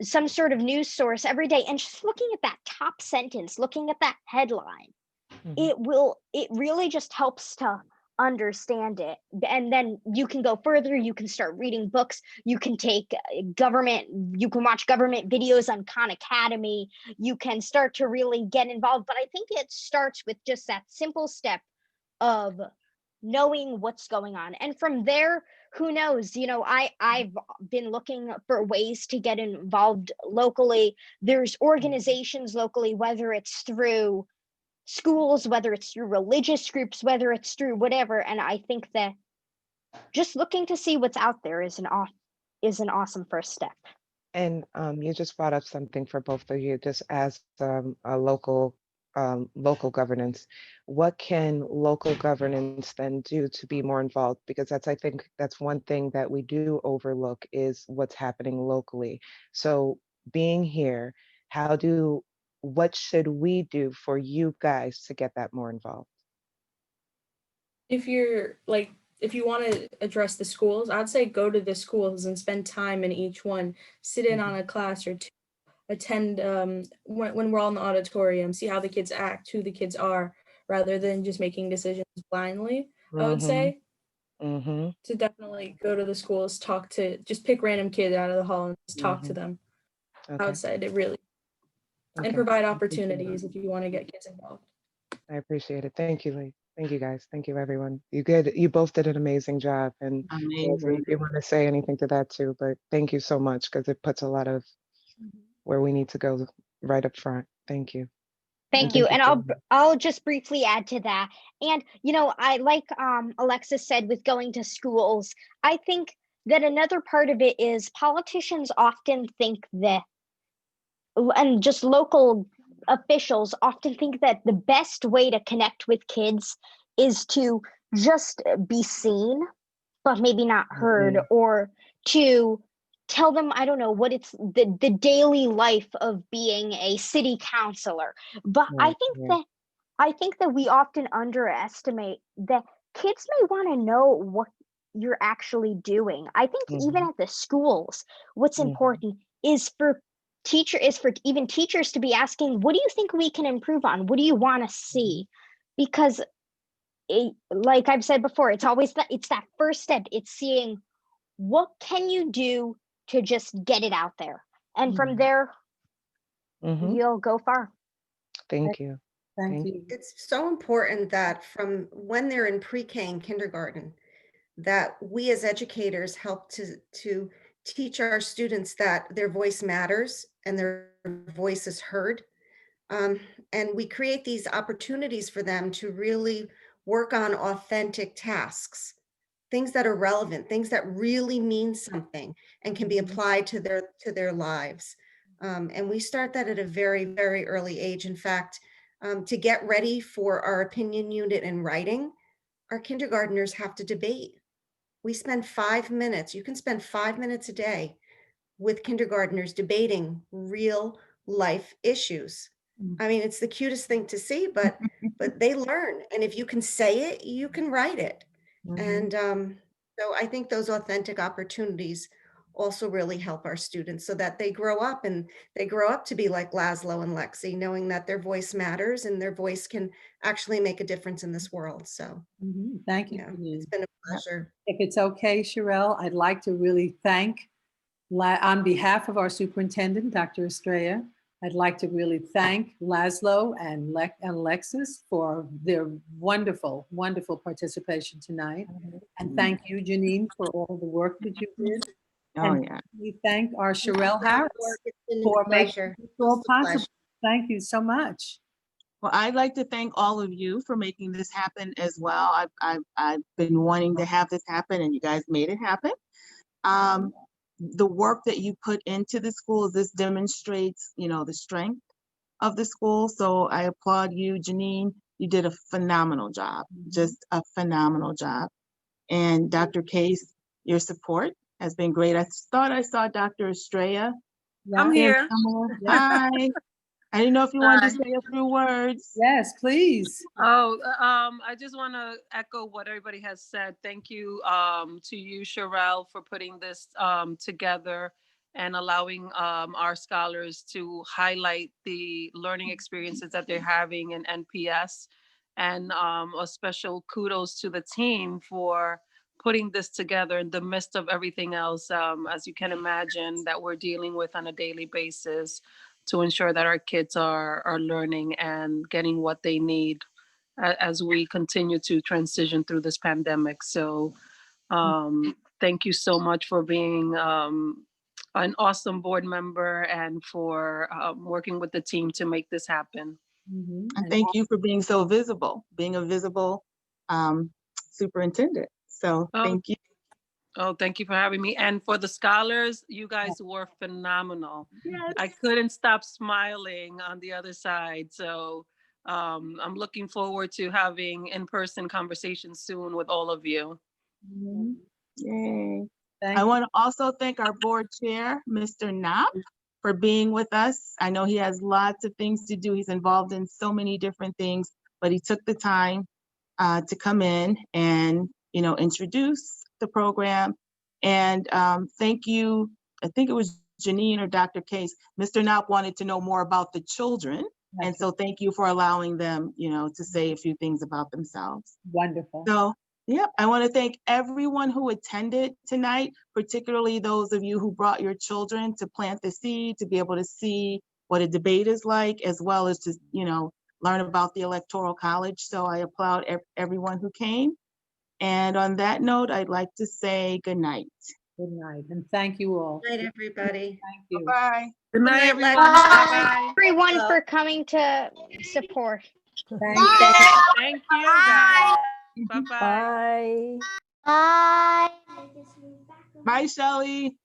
some sort of news source every day and just looking at that top sentence, looking at that headline, it really just helps to understand it. And then you can go further, you can start reading books, you can take government, you can watch government videos on Khan Academy, you can start to really get involved. But I think it starts with just that simple step of knowing what's going on. And from there, who knows, you know, I've been looking for ways to get involved locally. There's organizations locally, whether it's through schools, whether it's through religious groups, whether it's through whatever. And I think that just looking to see what's out there is an awesome first step. And you just brought up something for both of you, just as a local governance. What can local governance then do to be more involved? Because I think that's one thing that we do overlook is what's happening locally. So being here, what should we do for you guys to get that more involved? If you want to address the schools, I'd say go to the schools and spend time in each one, sit in on a class or two, attend when we're all in the auditorium, see how the kids act, who the kids are, rather than just making decisions blindly. I would say to definitely go to the schools, just pick random kids out of the hall and just talk to them outside. It really, and provide opportunities if you want to get kids involved. I appreciate it. Thank you, Lee. Thank you, guys. Thank you, everyone. You both did an amazing job. And Amazing. if you want to say anything to that too, but thank you so much because it puts a lot of where we need to go right up front. Thank you. Thank you. And I'll just briefly add to that. And, you know, I like Alexis said with going to schools, I think that another part of it is politicians often think that, and just local officials often think that the best way to connect with kids is to just be seen, but maybe not heard, or to tell them, I don't know, what it's the daily life of being a city councilor. But I think that we often underestimate that kids may want to know what you're actually doing. I think even at the schools, what's important is for even teachers to be asking, what do you think we can improve on? What do you want to see? Because like I've said before, it's that first step. It's seeing what can you do to just get it out there. And from there, you'll go far. Thank you. Thank you. It's so important that from when they're in pre-K and kindergarten, that we as educators help to teach our students that their voice matters and their voice is heard. And we create these opportunities for them to really work on authentic tasks, things that are relevant, things that really mean something and can be applied to their lives. And we start that at a very, very early age. In fact, to get ready for our opinion unit in writing, our kindergartners have to debate. We spend 5 minutes, you can spend 5 minutes a day with kindergartners debating real life issues. I mean, it's the cutest thing to see, but they learn. And if you can say it, you can write it. And so I think those authentic opportunities also really help our students so that they grow up to be like Laszlo and Lexi, knowing that their voice matters and their voice can actually make a difference in this world. So thank you. It's been a pleasure. If it's okay, Sherelle, I'd like to really thank, on behalf of our superintendent, Dr. Estrella, I'd like to really thank Laszlo and Alexis for their wonderful, wonderful participation tonight. And thank you, Janine, for all the work that you did. And we thank our Sherelle Harris for making this all possible. Thank you so much. Well, I'd like to thank all of you for making this happen as well. I've been wanting to have this happen and you guys made it happen. The work that you put into the school, this demonstrates, you know, the strength of the school. So I applaud you, Janine. You did a phenomenal job, just a phenomenal job. And Dr. Case, your support has been great. I thought I saw Dr. Estrella. I'm here. Hi. I didn't know if you wanted to say a few words. Yes, please. Oh, I just want to echo what everybody has said. Thank you to you, Sherelle, for putting this together and allowing our scholars to highlight the learning experiences that they're having in NPS. And a special kudos to the team for putting this together in the midst of everything else, as you can imagine, that we're dealing with on a daily basis to ensure that our kids are learning and getting what they need as we continue to transition through this pandemic. So thank you so much for being an awesome board member and for working with the team to make this happen. And thank you for being so visible, being a visible superintendent. So thank you. Oh, thank you for having me. And for the scholars, you guys were phenomenal. Yes. I couldn't stop smiling on the other side. So I'm looking forward to having in-person conversations soon with all of you. Yay. Thank I you. want to also thank our board chair, Mr. Knopp, for being with us. I know he has lots of things to do. He's involved in so many different things, but he took the time to come in and, introduce the program. And thank you. I think it was Janine or Dr. Case. Mr. Knopp wanted to know more about the children. And so thank you for allowing them, to say a few things about themselves. Wonderful. So, yep, I want to thank everyone who attended tonight, particularly those of you who brought your children to plant the seed, to be able to see what a debate is like, as well as to, learn about the Electoral College. So I applaud everyone who came. And on that note, I'd like to say good night. Good night, and thank you all. Good night, everybody. Thank you. Bye. Good night, everyone. Bye, Bye-bye. everyone, for coming to support. Thank you. Thank you, guys. Bye-bye. Bye. Bye. Bye, Shelley.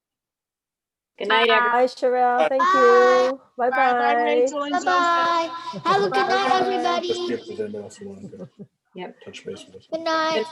Good night, everyone. Bye, Sherelle. Thank Bye. you. Bye-bye. Bye, Rachel and Joseph. Bye-bye. Have a good night, Bye. everybody. Skip, but then also wanted to Yep. touch base with us. Good night.